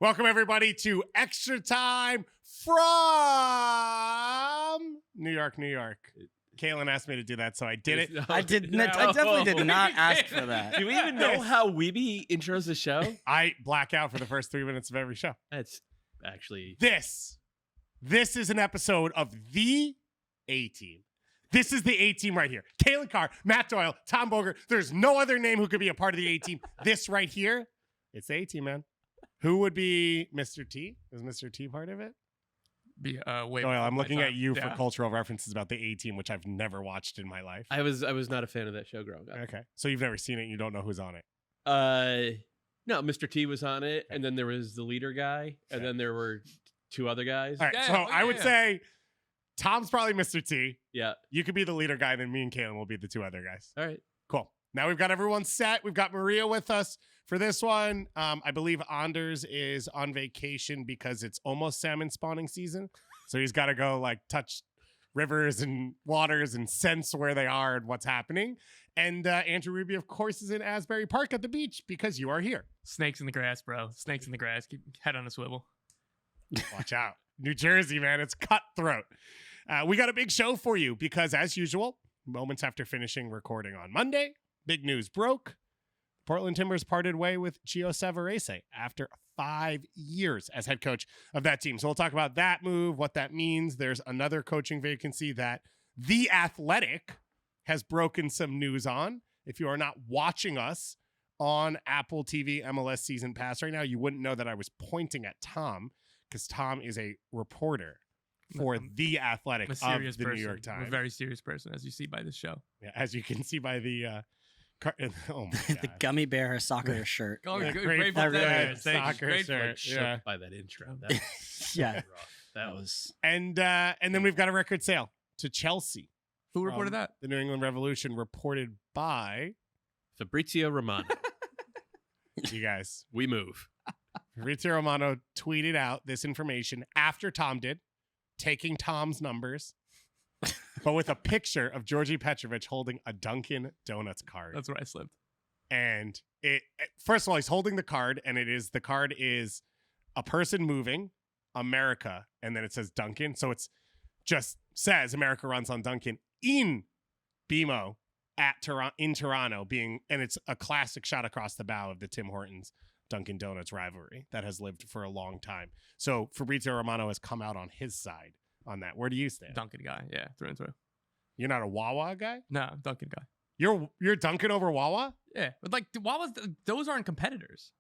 Welcome, everybody, to Extra Time from New York, New York. Calen asked me to do that, so I did it. I definitely did not ask for that. Do we even know how Weeby intros the show? I black out for the first 3 minutes of every show. That's actually... This is an episode of the A-Team. This is the A-Team right here. Calen Carr, Matt Doyle, Tom Bogert. There's no other name who could be a part of the A-Team. This right here, it's the A-Team, man. Who would be Mr. T? Is Mr. T part of it? Doyle, I'm looking at you for cultural references about the A-Team, which I've never watched in my life. I was not a fan of that show growing up. Okay. So you've never seen it and you don't know who's on it? No, Mr. T was on it, and then there was the leader guy, and then there were two other guys. All right, I would say Tom's probably Mr. T. Yeah. You could be the leader guy, then me and Calen will be the two other guys. All right. Cool. Now we've got everyone set. We've got Maria with us for this one. I believe Anders is on vacation because it's almost salmon spawning season. So he's got to go like touch rivers and waters and sense where they are and what's happening. And Andrew Ruby, of course, is in Asbury Park at the beach because you are here. Snakes in the grass, bro. Snakes in the grass. Keep head on a swivel. Watch out. New Jersey, man. It's cutthroat. We got a big show for you because, as usual, moments after finishing recording on Monday, big news broke. Portland Timbers parted way with Gio Savarese after 5 years as head coach of that team. So we'll talk about that move, what that means. There's another coaching vacancy that The Athletic has broken some news on. If you are not watching us on Apple TV MLS Season Pass right now, you wouldn't know that I was pointing at Tom because Tom is a reporter for The Athletic of the New York Times. I'm a very serious person, as you see by this show. Yeah, as you can see by the... oh my God. The gummy bear soccer shirt. Oh, Yeah, great red soccer soccer shirt. Shook Yeah. by that intro. That was Yeah. rough. That was... And then we've got a record sale to Chelsea. Who reported that? The New England Revolution, reported by Fabrizio Romano. you guys. We move. Fabrizio Romano tweeted out this information after Tom did, taking Tom's numbers, but with a picture of Georgi Petrovic holding a Dunkin' Donuts card. That's where I slipped. And first of all, he's holding the card, and the card is a person moving, America, and then it says Dunkin'. So it's just says America runs on Dunkin' in BMO in Toronto, and it's a classic shot across the bow of the Tim Hortons Dunkin' Donuts rivalry that has lived for a long time. So Fabrizio Romano has come out on his side on that. Where do you stand? Dunkin' guy. Yeah, through and through. You're not a Wawa guy? No, Dunkin' guy. You're Dunkin' over Wawa? Yeah, but like Wawa's, those aren't competitors.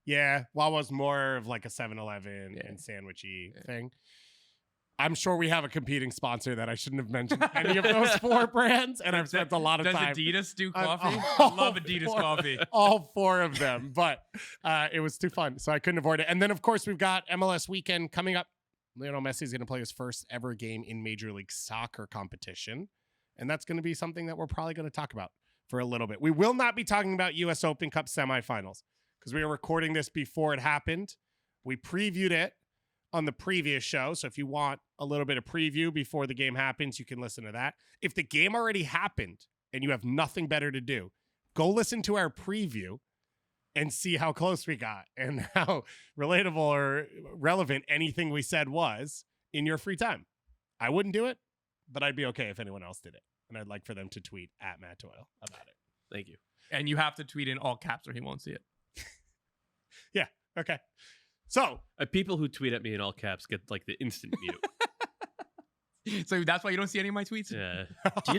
Yeah, Wawa's more of like a 7-Eleven and sandwichy thing. I'm sure we have a competing sponsor that I shouldn't have mentioned any of those four brands, and I've spent a lot of time. Does Adidas do coffee? I love Adidas coffee. All four of them, but it was too fun, so I couldn't avoid it. And then, of course, we've got MLS weekend coming up. Lionel Messi is going to play his first ever game in Major League Soccer competition, and that's going to be something that we're probably going to talk about for a little bit. We will not be talking about U.S. Open Cup semifinals because we are recording this before it happened. We previewed it on the previous show, so if you want a little bit of preview before the game happens, you can listen to that. If the game already happened and you have nothing better to do, go listen to our preview and see how close we got and how relatable or relevant anything we said was in your free time. I wouldn't do it, but I'd be okay if anyone else did it. And I'd like for them to tweet at Matt Doyle about it. Thank you. And you have to tweet in all caps or he won't see it. Yeah, okay. So People who tweet at me in all caps get like the instant mute. So that's why you don't see any of my tweets? Yeah. Do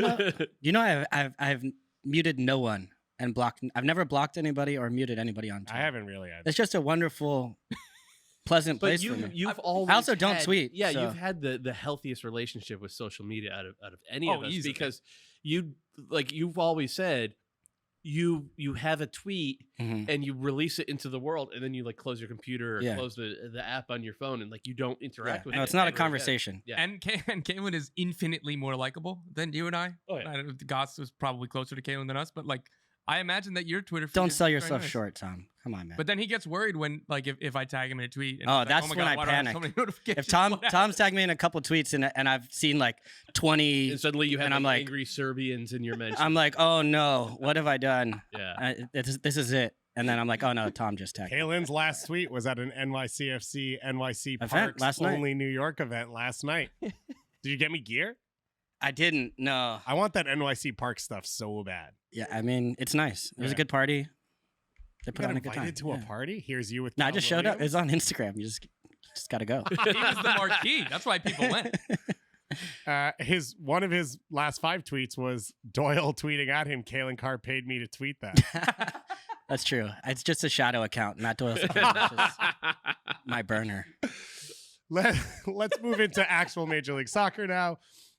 you know I've muted no one and blocked. I've never blocked anybody or muted anybody on Twitter. I haven't really had. It's just a wonderful, pleasant place for me. You've always I also don't tweet. Yeah, so. you've had the healthiest relationship with social media out of any of us easily. because you've always said you have a tweet and you release it into the world and then you like close your computer or close the app on your phone and like you don't interact with it. No, it's not a conversation. Yeah. And Calen is infinitely more likable than you and I. Oh, yeah. Goss was probably closer to Calen than us, but like I imagine that your Twitter feed Don't is sell very yourself nice. short, Tom. Come on, man. But then he gets worried when, like, if I tag him in a tweet. And Oh, he's like, that's my when God, I why do have panic. so many notifications? If Tom's What tagged me in a couple tweets and I've seen like 20, And suddenly you have and I'm like like- angry Serbians in your mention. I'm like, oh no, what have I done? Yeah. This is it. And then I'm like, oh no, Tom just texted. Calen's last tweet was at an NYCFC NYC Event Parks last night. only New York event last night. Did you get me gear? I didn't. No. I want that NYC Park stuff so bad. Yeah, I mean, it's nice. It was a good party. They put on a good time. Invited to a party? Here's you with. No, I Tom just showed up. Williams? It's on Instagram. You just got to go. He was the marquee. That's why people went. One of his last 5 tweets was Doyle tweeting at him, Calen Carr paid me to tweet that. That's true. It's just a shadow account, not Doyle's account. It's just my burner. Let's move into actual Major League Soccer now.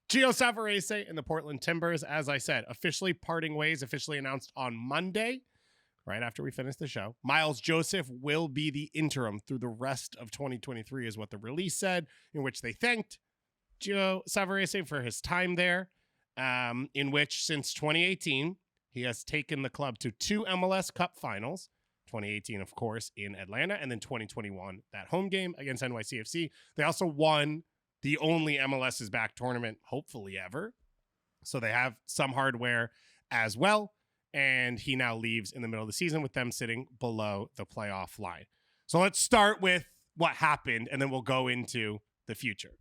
Gio Savarese and the Portland Timbers, as I said, officially parting ways, officially announced on Monday, right after we finish the show. Miles Joseph will be the interim through the rest of 2023 is what the release said, in which they thanked Gio Savarese for his time there, in which since 2018, he has taken the club to 2 MLS Cup finals. 2018, of course, in Atlanta, and then 2021, that home game against NYCFC. They also won the only MLS is back tournament, hopefully ever. So they have some hardware as well. And he now leaves in the middle of the season with them sitting below the playoff line. So let's start with what happened, and then we'll go into the future.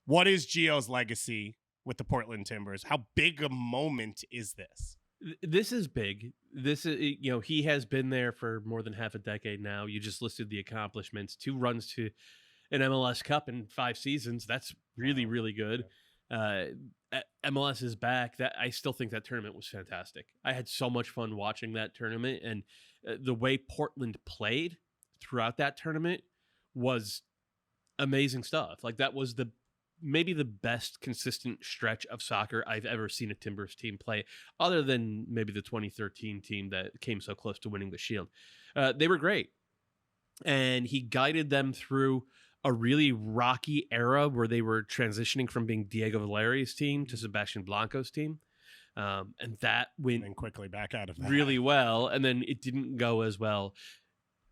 What is Gio's legacy with the Portland Timbers? How big a moment is this? This is big. This is, he has been there for more than half a decade now. You just listed the accomplishments: 2 runs to an MLS Cup in 5 seasons. That's really, really good. MLS is back. That I still think that tournament was fantastic. I had so much fun watching that tournament, and the way Portland played throughout that tournament was amazing stuff. Like, that was maybe the best consistent stretch of soccer I've ever seen a Timbers team play, other than maybe the 2013 team that came so close to winning the Shield. They were great. And he guided them through a really rocky era where they were transitioning from being Diego Valeri's team to Sebastian Blanco's team. And that went and quickly back out of that really well. And then it didn't go as well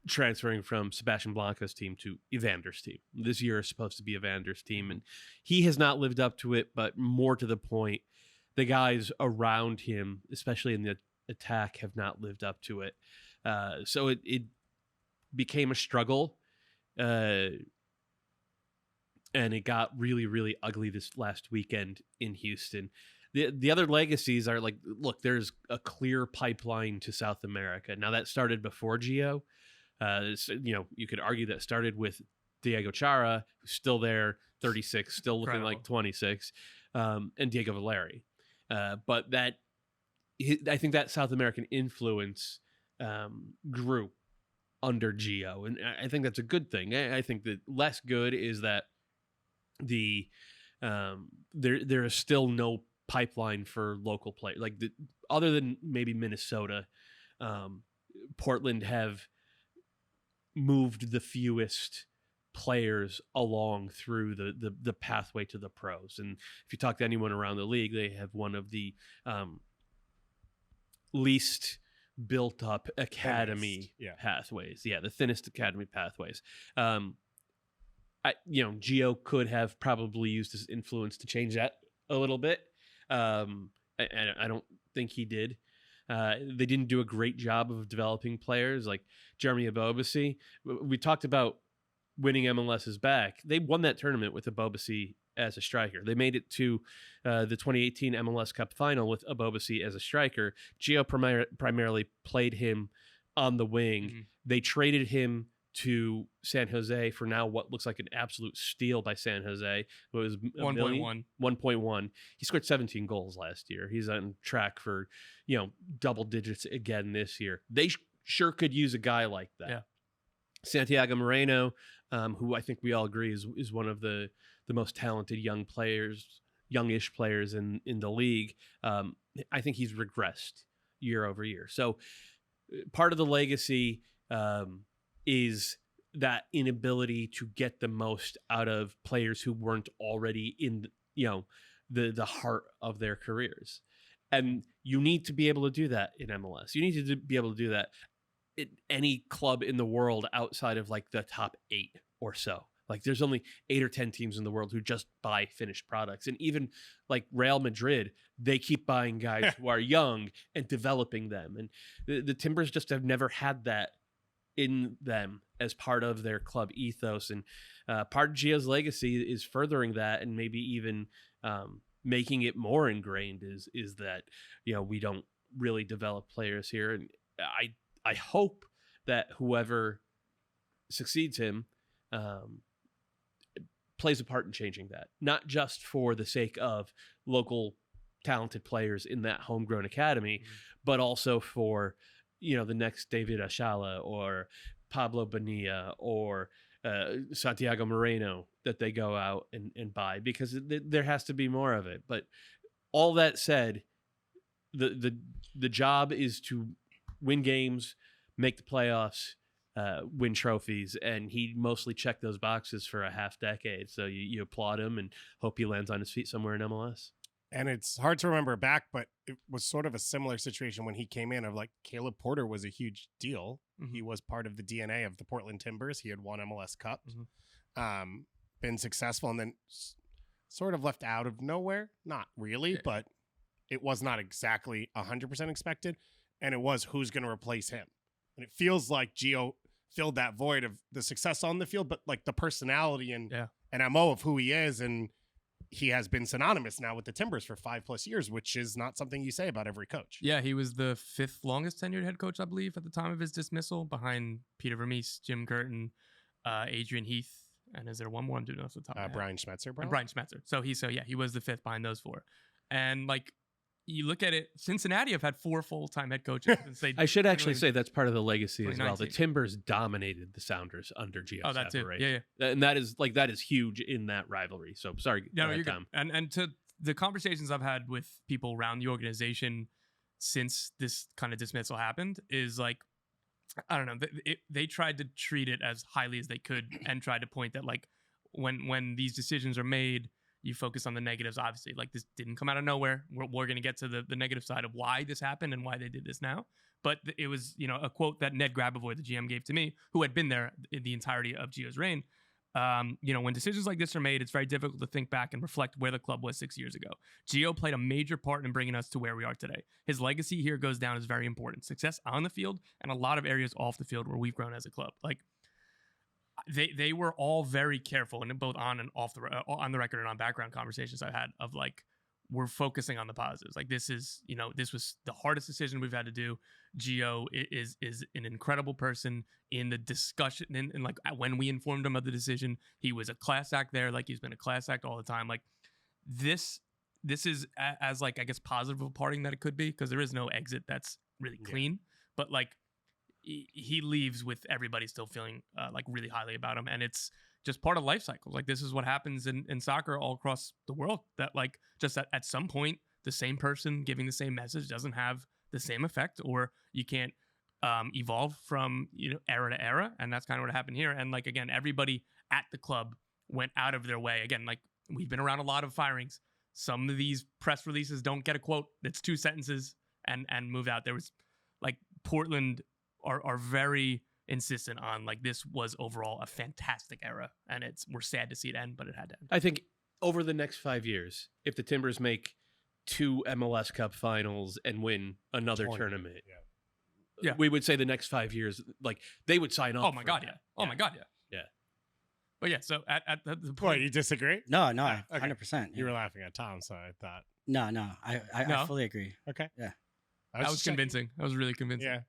transferring from Sebastian Blanco's team to Evander's team. This year is supposed to be Evander's team, and he has not lived up to it, but more to the point, the guys around him, especially in the attack, have not lived up to it. So it became a struggle, and it got really, really ugly this last weekend in Houston. The other legacies are like, look, there's a clear pipeline to South America. Now, that started before Gio. You could argue that started with Diego Chara, who's still there, 36, still looking like 26, and Diego Valeri. But I think that South American influence grew under Gio, and I think that's a good thing. I think that less good is that there is still no pipeline for local play. Like, other than maybe Minnesota, Portland have moved the fewest players along through the pathway to the pros. And if you talk to anyone around the league, they have one of the least built up academy pathways. Yeah, the thinnest academy pathways. Gio could have probably used his influence to change that a little bit. And I don't think he did. They didn't do a great job of developing players like Jeremy Abobasi. We talked about winning MLS is back. They won that tournament with Abobasi as a striker. They made it to the 2018 MLS Cup final with Abobasi as a striker. Gio primarily played him on the wing. Mm-hmm. They traded him to San Jose for now what looks like an absolute steal by San Jose. It was 1.1. He scored 17 goals last year. He's on track for, double digits again this year. They sure could use a guy like that. Yeah. Santiago Moreno, who I think we all agree is one of the most talented youngish players in the league. I think he's regressed year over year. So part of the legacy is that inability to get the most out of players who weren't already in, the heart of their careers. And you need to be able to do that in MLS. You need to be able to do that in any club in the world outside of like the top 8 or so. Like there's only 8 or 10 teams in the world who just buy finished products. And even like Real Madrid, they keep buying guys who are young and developing them. And the Timbers just have never had that in them as part of their club ethos. And part of Gio's legacy is furthering that, and maybe even making it more ingrained is that, we don't really develop players here. And I hope that whoever succeeds him plays a part in changing that, not just for the sake of local talented players in that homegrown academy, but also for, the next David Ashala or Pablo Bonilla or Santiago Moreno that they go out and buy, because there has to be more of it. But all that said, the job is to win games, make the playoffs, win trophies, and he mostly checked those boxes for a half decade. So you applaud him and hope he lands on his feet somewhere in MLS. And it's hard to remember back, but it was sort of a similar situation when he came in, of like Caleb Porter was a huge deal. Mm-hmm. He was part of the DNA of the Portland Timbers. He had won MLS Cup, been successful, and then sort of left out of nowhere. Not really, but it was not exactly 100% expected. And it was, who's going to replace him? And it feels like Gio filled that void of the success on the field, but like the personality and MO of who he is. And he has been synonymous now with the Timbers for 5+ years, which is not something you say about every coach. Yeah, he was the 5th longest tenured head coach, I believe, at the time of his dismissal, behind Peter Vermees, Jim Curtin, Adrian Heath, and is there one more I'm doing off the top of my head? Brian Schmetzer, bro. And Brian Schmetzer. So he was the 5th behind those 4. And like, you look at it, Cincinnati have had 4 full-time head coaches since they. I should actually say that's part of the legacy as well. The 2019. Timbers dominated the Sounders under Gio Oh, that's it. Savarese. Yeah. And that is huge in that rivalry. So sorry, No, you're Tom. good. And to the conversations I've had with people around the organization since this kind of dismissal happened is like, I don't know, they tried to treat it as highly as they could and tried to point that like when these decisions are made, you focus on the negatives. Obviously, like, this didn't come out of nowhere. We're going to get to the negative side of why this happened and why they did this now. But it was, a quote that Ned Grabavoy, the GM, gave to me, who had been there in the entirety of Gio's reign. When decisions like this are made, it's very difficult to think back and reflect where the club was 6 years ago. Gio played a major part in bringing us to where we are today. His legacy here goes down as very important. Success on the field and a lot of areas off the field where we've grown as a club. Like, they were all very careful, and both on and off on the record and on background conversations I had of like, we're focusing on the positives. Like, this is, this was the hardest decision we've had to do. Gio is an incredible person in the discussion. And like, when we informed him of the decision, he was a class act there. Like, he's been a class act all the time. Like, this is as like, I guess, positive of a parting that it could be, because there is no exit that's really clean. But like, he leaves with everybody still feeling like really highly about him. And it's just part of life cycles. Like, this is what happens in soccer all across the world, that like, just at some point, the same person giving the same message doesn't have the same effect, or you can't evolve from, era to era. And that's kind of what happened here. And like, again, everybody at the club went out of their way. Again, like, we've been around a lot of firings. Some of these press releases don't get a quote. It's 2 sentences and move out. There was like, Portland are very insistent on like, this was overall a fantastic era, and we're sad to see it end, but it had to end. I think over the next 5 years, if the Timbers make 2 MLS Cup finals and win another tournament, we would say the next 5 years, like, they would sign up. Oh my God, yeah. Oh my God, yeah. Yeah. But yeah, so at the point, What, you disagree? No, Okay. 100%. You were laughing at Tom, so I thought. No, I fully agree. Okay. Yeah. that was convincing. That was really convincing. Yeah.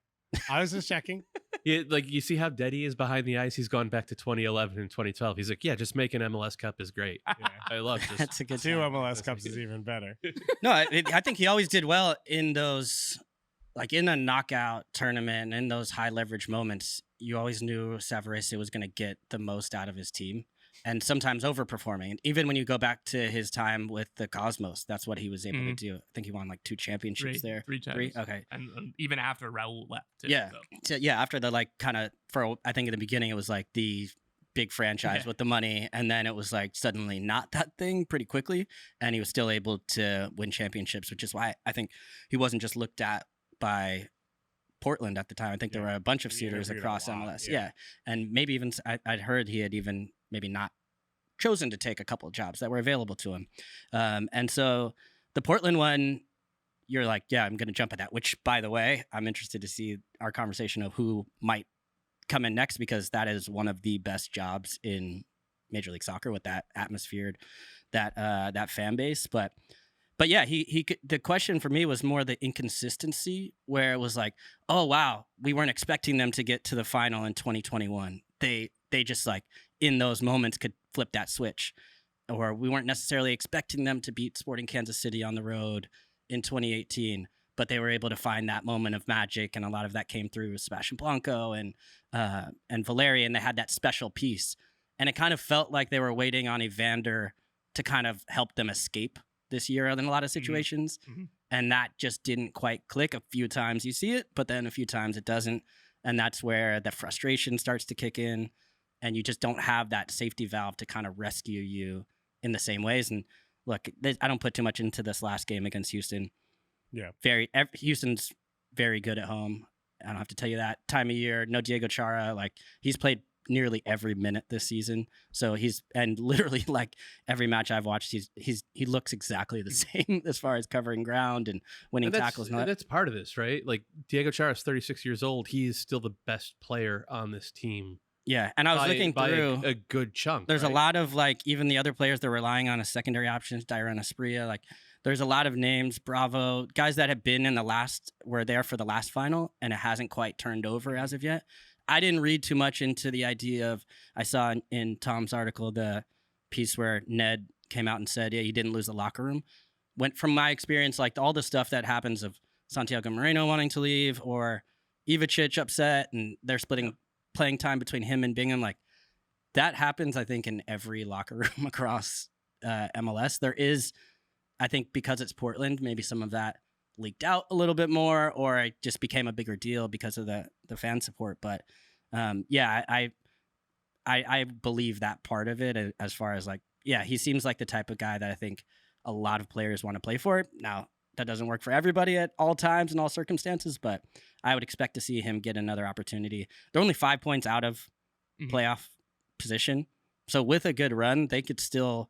I was just checking. Yeah, like, you see how dead he is behind the ice. He's gone back to 2011 and 2012. He's like, yeah, just making MLS Cup is great. Yeah. I love this. That's a good 2 time. MLS Cups is even better. No, I think he always did well in those, like, in a knockout tournament, in those high leverage moments. You always knew Savarese was going to get the most out of his team, and sometimes overperforming. Even when you go back to his time with the Cosmos, that's what he was able to do. I think he won like 2 championships there. 3 times. 3? Okay. And even after Raul left. Too, Yeah. so. So, after the, like, kind of, I think in the beginning it was like the big franchise with the money, and then it was like suddenly not that thing pretty quickly, and he was still able to win championships, which is why I think he wasn't just looked at by Portland at the time. I think there were a bunch of suitors across MLS. Yeah. And maybe even I'd heard he had even maybe not chosen to take a couple of jobs that were available to him. And so the Portland one, you're like, yeah, I'm going to jump at that, which, by the way, I'm interested to see our conversation of who might come in next, because that is one of the best jobs in Major League Soccer with that atmosphere, that fan base. But yeah, the question for me was more the inconsistency, where it was like, oh, wow, we weren't expecting them to get to the final in 2021. They just like in those moments could flip that switch, or we weren't necessarily expecting them to beat Sporting Kansas City on the road in 2018, but they were able to find that moment of magic, and a lot of that came through Sebastian Blanco and Valeri, and they had that special piece. And it kind of felt like they were waiting on Evander to kind of help them escape this year in a lot of situations. Mm-hmm. And that just didn't quite click. A few times you see it, but then a few times it doesn't. And that's where the frustration starts to kick in, and you just don't have that safety valve to kind of rescue you in the same ways. And look, I don't put too much into this last game against Houston. Yeah. Houston's very good at home. I don't have to tell you that. Time of year, no Diego Chara. Like, he's played nearly every minute this season. So and literally like every match I've watched, he looks exactly the same as far as covering ground and winning tackles. And that's part of this, right? Like, Diego Chara is 36 years old. He is still the best player on this team. Yeah, and I was looking through a good chunk. There's right? a lot of like even the other players they're relying on as secondary options. Dairon Asprilla, like there's a lot of names. Bravo, guys that have been were there for the last final, and it hasn't quite turned over as of yet. I didn't read too much into the idea of. I saw in Tom's article the piece where Ned came out and said, yeah, he didn't lose the locker room. Went from my experience, like all the stuff that happens of Santiago Moreno wanting to leave, or Ivacic upset, and they're splitting playing time between him and Bingham, like that happens, I think, in every locker room across MLS. There is, I think, because it's Portland, maybe some of that leaked out a little bit more, or it just became a bigger deal because of the fan support. But yeah, I believe that part of it, as far as like, yeah, he seems like the type of guy that I think a lot of players want to play for. Now, that doesn't work for everybody at all times and all circumstances, but I would expect to see him get another opportunity. They're only 5 points out of playoff position. So with a good run, they could still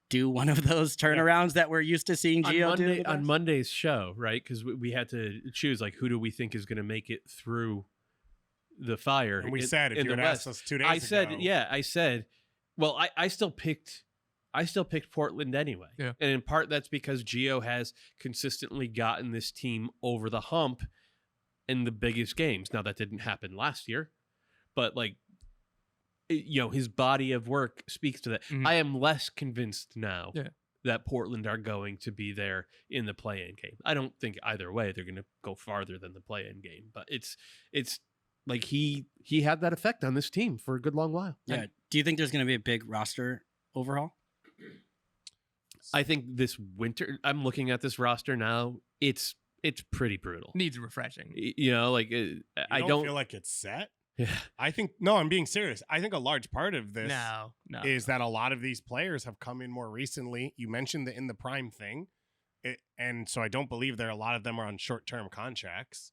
do one of those turnarounds that we're used to seeing Gio do. On Monday's show, right? Because we had to choose, like, who do we think is going to make it through the fire? And we said, if you had asked us 2 days ago. I said, well, I still picked Portland anyway. Yeah. And in part, that's because Gio has consistently gotten this team over the hump in the biggest games. Now, that didn't happen last year, but like, his body of work speaks to that. Mm-hmm. I am less convinced now that Portland are going to be there in the play-in game. I don't think either way they're going to go farther than the play-in game, but it's like he had that effect on this team for a good long while. Yeah. Do you think there's going to be a big roster overhaul? I think this winter, I'm looking at this roster now. It's pretty brutal. Needs refreshing. I don't feel like it's set. Yeah. I'm being serious. I think a large part of this is no. that a lot of these players have come in more recently. You mentioned the in the prime thing. And so I don't believe a lot of them are on short-term contracts.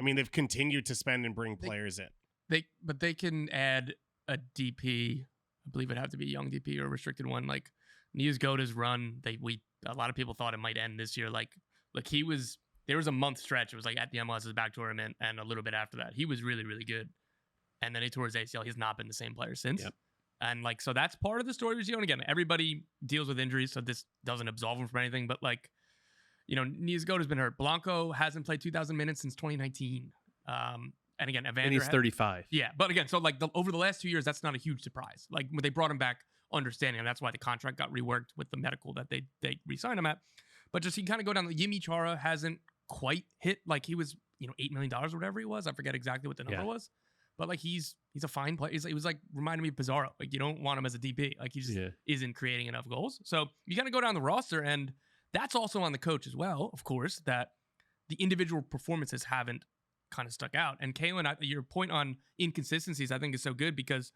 I mean, they've continued to spend and bring players in. But they can add a DP. I believe it'd have to be a young DP or a restricted one. Like Nias Goda's run, a lot of people thought it might end this year. There was a month stretch. It was like at the MLS's back tournament and a little bit after that. He was really, really good. And then he tore his ACL. He's not been the same player since. Yep. And so that's part of the story with Gio. And again, everybody deals with injuries, so this doesn't absolve him from anything. But Nias Goda's been hurt. Blanco hasn't played 2,000 minutes since 2019. And again, Evander, and he's 35. Yeah, but again, so over the last 2 years, that's not a huge surprise. Like when they brought him back, understanding, and that's why the contract got reworked with the medical that they re-signed him at. But just he kind of go down. Yimi Chara hasn't quite hit, like he was $8 million or whatever he was. I forget exactly what the number was, but like he's a fine player. He was like reminding me of Pizarro. Like you don't want him as a DP. Like he just isn't creating enough goals. So you kind of go down the roster, and that's also on the coach as well, of course, that the individual performances haven't kind of stuck out. And Calen, your point on inconsistencies, I think is so good because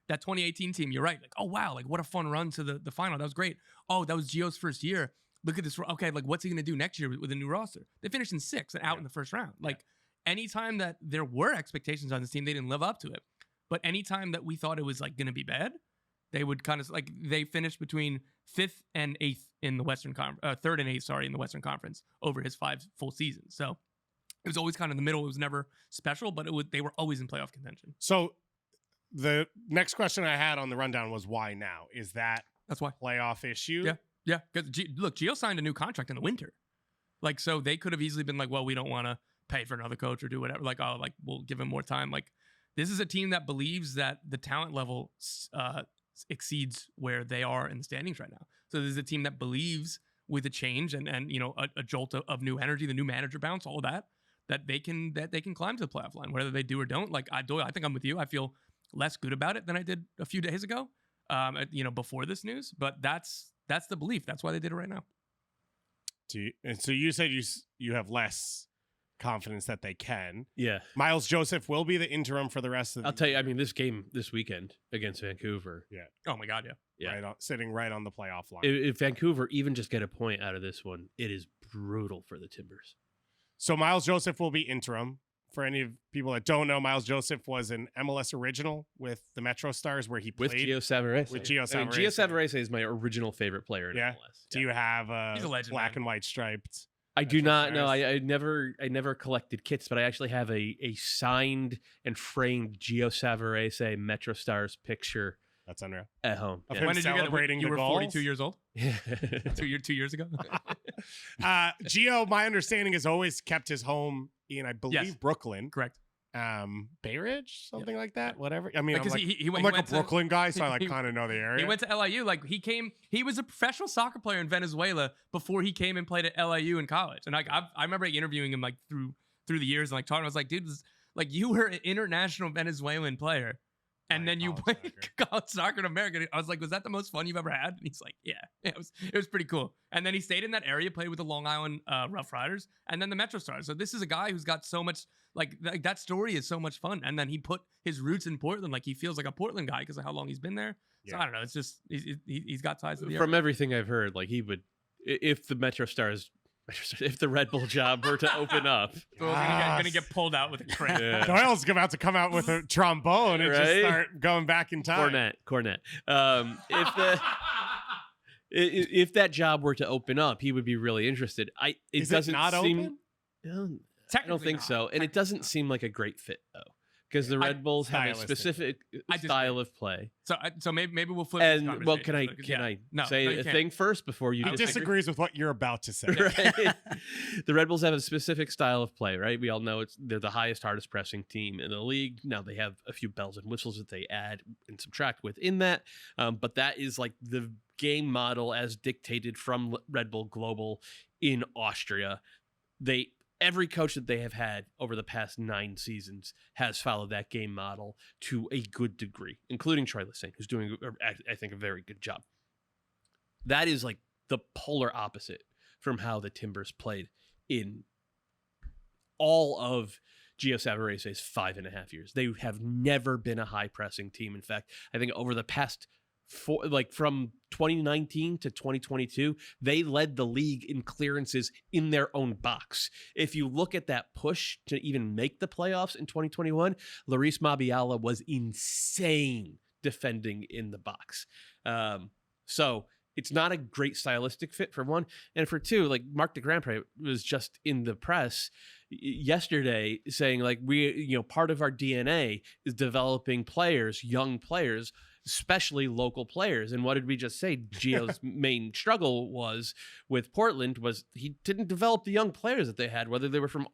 that 2018 team, you're right. Like, oh wow, like what a fun run to the final. That was great. Oh, that was Gio's first year. Look at this. Okay, like what's he going to do next year with a new roster? They finished in 6th and out in the first round. Like anytime that there were expectations on this team, they didn't live up to it. But anytime that we thought it was like going to be bad, They would kind of like they finished between 5th and 8th in the Western Conference, 3rd and 8th, sorry, in the Western Conference over his 5 full seasons. So it was always kind of in the middle. It was never special, but they were always in playoff contention. So the next question I had on the rundown was why now? Is that That's why playoff issue? Yeah. Yeah, because look, Gio signed a new contract in the winter. Like, so they could have easily been like, well, we don't want to pay for another coach or do whatever. Like, oh, like we'll give him more time. Like, this is a team that believes that the talent level exceeds where they are in the standings right now. So this is a team that believes with a change and you know a jolt of new energy, the new manager bounce, all of that they can climb to the playoff line, whether they do or don't. Like Doyle, I think I'm with you. I feel less good about it than I did a few days ago. You know, before this news, but that's the belief. That's why they did it right now. And so you said you have less confidence that they can. Yeah. Miles Joseph will be the interim for the rest of the I'll tell you, I mean, this game this weekend against Vancouver. Yeah. Oh my God, yeah. Yeah. Sitting right on the playoff line. If Vancouver even just get a point out of this one, it is brutal for the Timbers. So Miles Joseph will be interim. For any of people that don't know, Miles Joseph was an MLS original with the Metro Stars where he played. With Gio Savarese. With Gio I mean, Savarese. Gio Savarese is my original favorite player in Yeah? MLS. Do you have He's a legend, black man. and white striped? I do Metro not know. Stars? I never collected kits, but I actually have a signed and framed Gio Savarese Metro Stars picture That's unreal. at home. Of Yeah. him When did you get it? celebrating You the were goals? 42 years old. Yeah. 2 years ago. Gio, my understanding, has always kept his home in, I believe, Yes. Brooklyn. Correct. Bay Ridge, something like that. Whatever. I mean, Because I'm he like went a to- Brooklyn guy, so I like he- kind of know the area. He went to LIU. Like he was a professional soccer player in Venezuela before he came and played at LIU in college. And like I remember interviewing him like through the years and like talking. I was like, dude, like you were an international Venezuelan player, and Playing then you college played soccer. college soccer in America. I was like, was that the most fun you've ever had? And he's like, yeah, it was pretty cool. And then he stayed in that area, played with the Long Island Rough Riders, and then the Metro Stars. So this is a guy who's got so much. Like that story is so much fun. And then he put his roots in Portland. Like he feels like a Portland guy because of how long he's been there. So Yeah. I don't know. It's just he's got ties to the From area. everything I've heard, like he would, if the Metro Stars, if the Red Bull job were to open up, So he's gonna get pulled out with a crane. Yeah. Doyle's about to come out with a trombone and just Right? start going back in time. cornet. If that job were to open up, he would be really interested. It Is doesn't it not seem. open? I don't think not. so, and it doesn't seem like a great fit though, because the Red Bulls have a stylistically. specific I disagree. style of play. So maybe we'll flip. this And well, can I conversation. Yeah. say you a can't. thing first before you He disagree? disagrees with what you're about to say. Right? The Red Bulls have a specific style of play, right? We all know they're the highest, hardest pressing team in the league. Now they have a few bells and whistles that they add and subtract within that, but that is like the game model as dictated from Red Bull Global in Austria. Every coach that they have had over the past 9 seasons has followed that game model to a good degree, including Troy Lissane, who's doing, I think, a very good job. That is like the polar opposite from how the Timbers played in all of Gio Savarese's 5.5 years. They have never been a high pressing team. In fact, I think over the past from 2019 to 2022, they led the league in clearances in their own box. If you look at that push to even make the playoffs in 2021, Laris Mabiala was insane defending in the box. So it's not a great stylistic fit for one. And for two, like Marc de Grandpré was just in the press yesterday saying like part of our DNA is developing players, young players, especially local players. And what did we just say? Gio's main struggle was with Portland was he didn't develop the young players that they had, whether they were from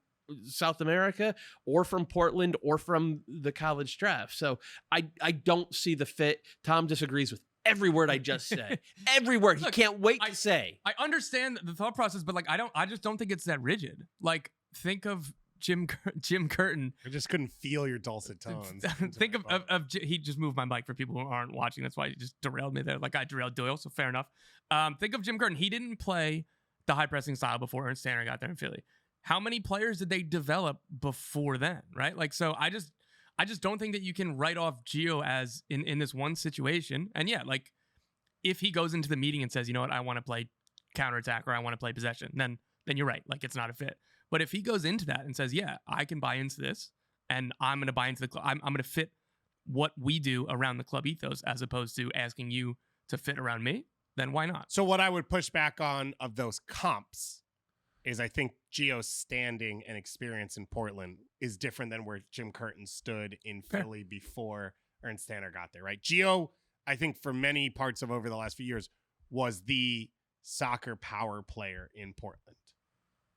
South America or from Portland or from the college draft. So I don't see the fit. Tom disagrees with every word I just said. Every word. He Look, can't wait to say. I understand the thought process, but like I just don't think it's that rigid. Like think of Jim Curtin. I just couldn't feel your dulcet tones. Think of he just moved my mic for people who aren't watching. That's why he just derailed me there. Like I derailed Doyle, so fair enough. Think of Jim Curtin. He didn't play the high pressing style before Ernst Tanner got there in Philly. How many players did they develop before then? Right? Like so I just don't think that you can write off Gio as in this one situation. And yeah, like if he goes into the meeting and says, you know what, I want to play counterattack or I want to play possession, then you're right. Like it's not a fit. But if he goes into that and says, yeah, I can buy into this and I'm going to buy into I'm going to fit what we do around the club ethos as opposed to asking you to fit around me, then why not? So what I would push back on of those comps is I think Gio's standing and experience in Portland is different than where Jim Curtin stood in Philly before Ernst Tanner got there, right? Gio, I think for many parts of over the last few years, was the soccer power player in Portland.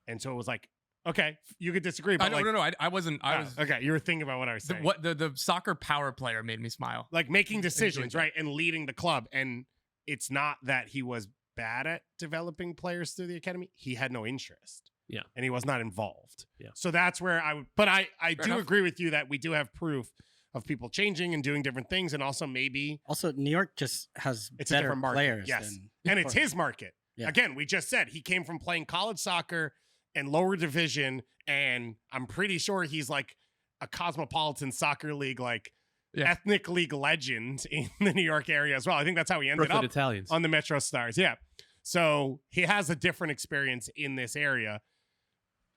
And so it was like, okay, you could disagree, but no, I wasn't. I was okay. You were thinking about what I was saying. The soccer power player made me smile. Like making decisions, right, and leading the club. And it's not that he was bad at developing players through the academy. He had no interest. Yeah, and he was not involved. Yeah, so that's where I would. But I Fair do enough. agree with you that we do have proof of people changing and doing different things, and also maybe New York just has it's a better different market. players. Yes, than and it's Portland. his market. Yeah. Again, we just said he came from playing college soccer and lower division, and I'm pretty sure he's like a Cosmopolitan Soccer League, like ethnic league legend in the New York area as well. I think that's how he ended Brooklyn up Italians on the Metro Stars. Yeah, so he has a different experience in this area.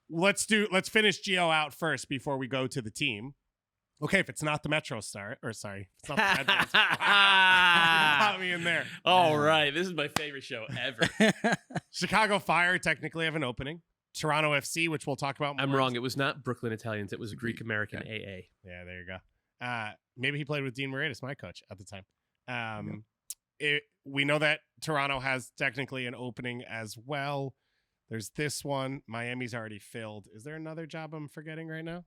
Let's finish Gio out first before we go to the team. Okay, if it's not the Metro Star, or sorry, it's not the Red Bulls. Got me in there. All right, this is my favorite show ever. Chicago Fire technically have an opening. Toronto FC, which we'll talk about more. I'm wrong. It was not Brooklyn Italians. It was Greek American AA. Yeah, there you go. Maybe he played with Dean Moratis, my coach at the time. We know that Toronto has technically an opening as well. There's this one. Miami's already filled. Is there another job I'm forgetting right now?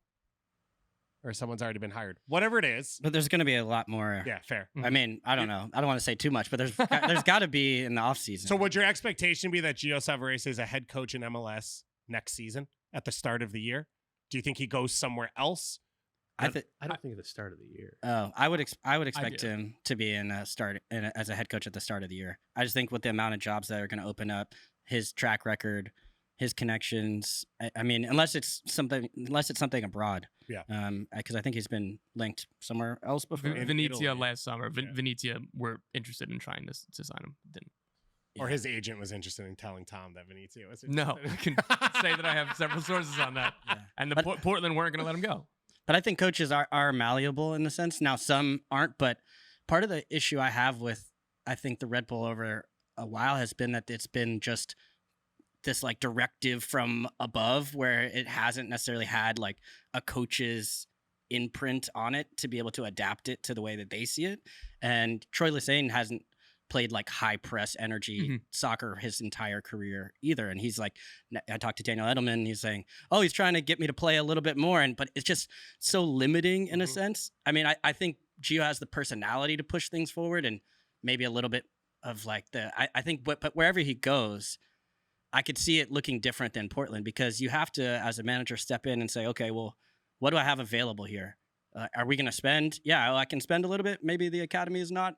Or someone's already been hired? Whatever it is. But there's going to be a lot more. Yeah, fair. I mean, I don't know. I don't want to say too much, but there's got to be in the offseason. So would your expectation be that Gio Savarese is a head coach in MLS next season at the start of the year? Do you think he goes somewhere else? I don't think at the start of the year. Oh, I would expect him to be as a head coach at the start of the year. I just think with the amount of jobs that are going to open up, his track record, his connections. I mean, unless it's something abroad. Yeah. Because I think he's been linked somewhere else before. Venezia last summer. Venezia were interested in trying to sign him. Didn't. Or his agent was interested in telling Tom that Venezia was interested. No, I can say that I have several sources on that. Yeah. And Portland weren't going to let him go. But I think coaches are malleable in the sense. Now, some aren't, but part of the issue I have with, I think, the Red Bull over a while has been that it's been just this like directive from above where it hasn't necessarily had like a coach's imprint on it to be able to adapt it to the way that they see it. And Troy Lesesne hasn't played like high press energy soccer his entire career either. And he's like, I talked to Daniel Edelman and he's saying, oh, he's trying to get me to play a little bit more. But it's just so limiting in a sense. I mean, I think Gio has the personality to push things forward and maybe a little bit of like I think, but wherever he goes, I could see it looking different than Portland because you have to, as a manager, step in and say, okay, well, what do I have available here? Are we going to spend? Yeah, I can spend a little bit. Maybe the academy is not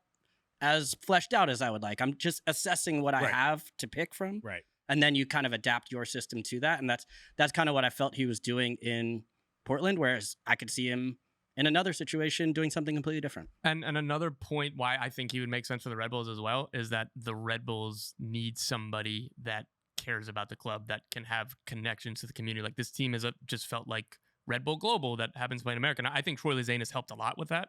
as fleshed out as I would like. I'm just assessing what I have to pick from. Right. And then you kind of adapt your system to that. And that's kind of what I felt he was doing in Portland, whereas I could see him in another situation doing something completely different. And another point why I think he would make sense for the Red Bulls as well is that the Red Bulls need somebody that cares about the club, that can have connections to the community. Like this team has just felt like Red Bull Global that happens to play in America. And I think Troy Lesesne has helped a lot with that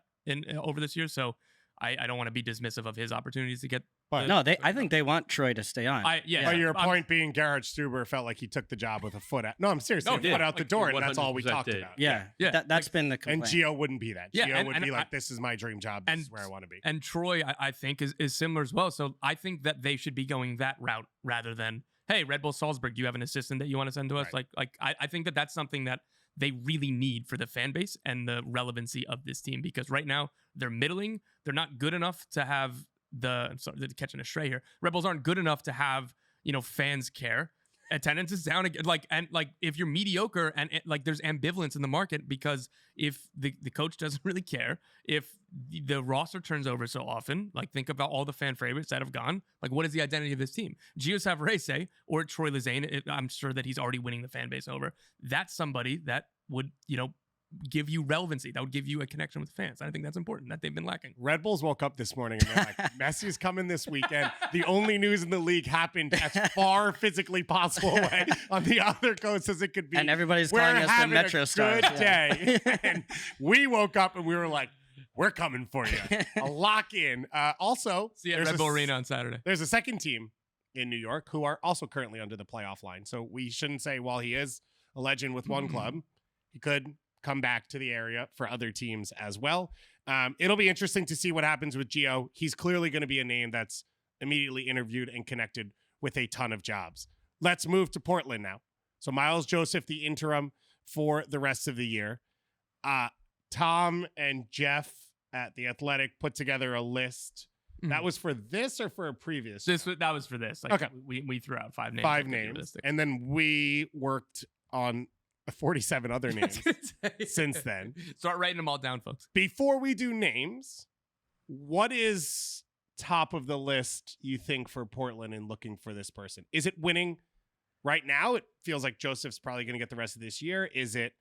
over this year. So I don't want to be dismissive of his opportunities to get. I think they want Troy to stay on. But your point being Gerhard Struber felt like he took the job with a foot out. No, I'm serious. A foot out the door, and that's all we talked about. Yeah. That's been the complaint. And Gio wouldn't be that. Yeah, Gio would be like, this is my dream job. This is where I want to be. And Troy, I think, is similar as well. So I think that they should be going that route rather than, hey, Red Bull Salzburg, do you have an assistant that you want to send to us? Right. I think that that's something that they really need for the fan base and the relevancy of this team, because right now they're middling. They're not good enough to have I'm sorry, catching a stray here. Red Bulls aren't good enough to have, fans care. Attendance is down again. If you're mediocre and there's ambivalence in the market, because if the coach doesn't really care, if the roster turns over so often, think about all the fan favorites that have gone, what is the identity of this team? Gio Savarese or Troy Lesesne, I'm sure that he's already winning the fan base over. That's somebody that would, give you relevancy, that would give you a connection with fans. I think that's important, that they've been lacking. Red Bulls woke up this morning and they're like, Messi's coming this weekend. The only news in the league happened as far physically possible away on the other coast as it could be. And everybody's calling us the Metro Stars. Good day. And we woke up and we were like, we're coming for you. A lock in. Also, See you at Red Bull Arena on Saturday. there's a second team in New York who are also currently under the playoff line. So we shouldn't say, while he is a legend with one club, he could come back to the area for other teams as well. It'll be interesting to see what happens with Gio. He's clearly going to be a name that's immediately interviewed and connected with a ton of jobs. Let's move to Portland now. So Miles Joseph, the interim for the rest of the year. Tom and Jeff at The Athletic put together a list. That was for this or for a previous? That was for this. Like, okay. We threw out 5 names. 5 names. And then we worked on 47 other names since then. Start writing them all down, folks. Before we do names, what is top of the list you think for Portland in looking for this person? Is it winning right now? It feels like Joseph's probably going to get the rest of this year. Is it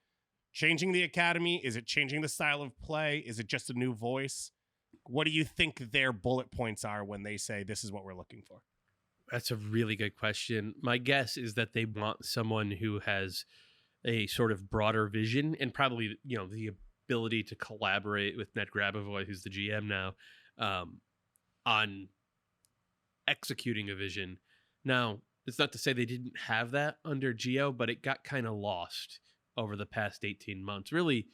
changing the academy? Is it changing the style of play? Is it just a new voice? What do you think their bullet points are when they say this is what we're looking for? That's a really good question. My guess is that they want someone who has a sort of broader vision and probably, the ability to collaborate with Ned Grabavoy, who's the GM now, on executing a vision. Now, it's not to say they didn't have that under Gio, but it got kind of lost over the past 18 months. Really,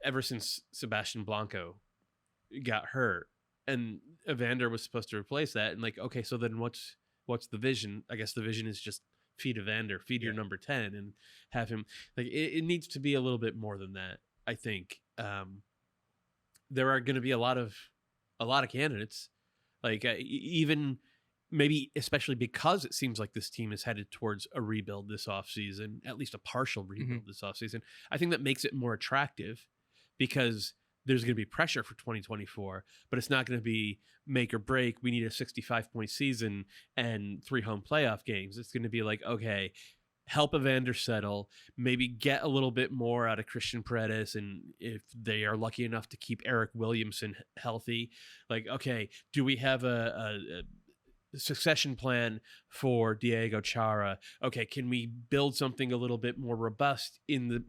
ever since Sebastian Blanco got hurt and Evander was supposed to replace that. And okay, so then what's the vision? I guess the vision is just feed Evander, feed your number 10 and have him it needs to be a little bit more than that. I think there are going to be a lot of candidates, even maybe especially because it seems like this team is headed towards a rebuild this offseason, at least a partial rebuild this offseason. I think that makes it more attractive because there's going to be pressure for 2024, but it's not going to be make or break. We need a 65-point season and 3 home playoff games. It's going to be okay, help Evander settle, maybe get a little bit more out of Christian Paredes, and if they are lucky enough to keep Eric Williamson healthy, okay, do we have a succession plan for Diego Chara? Okay, can we build something a little bit more robust in the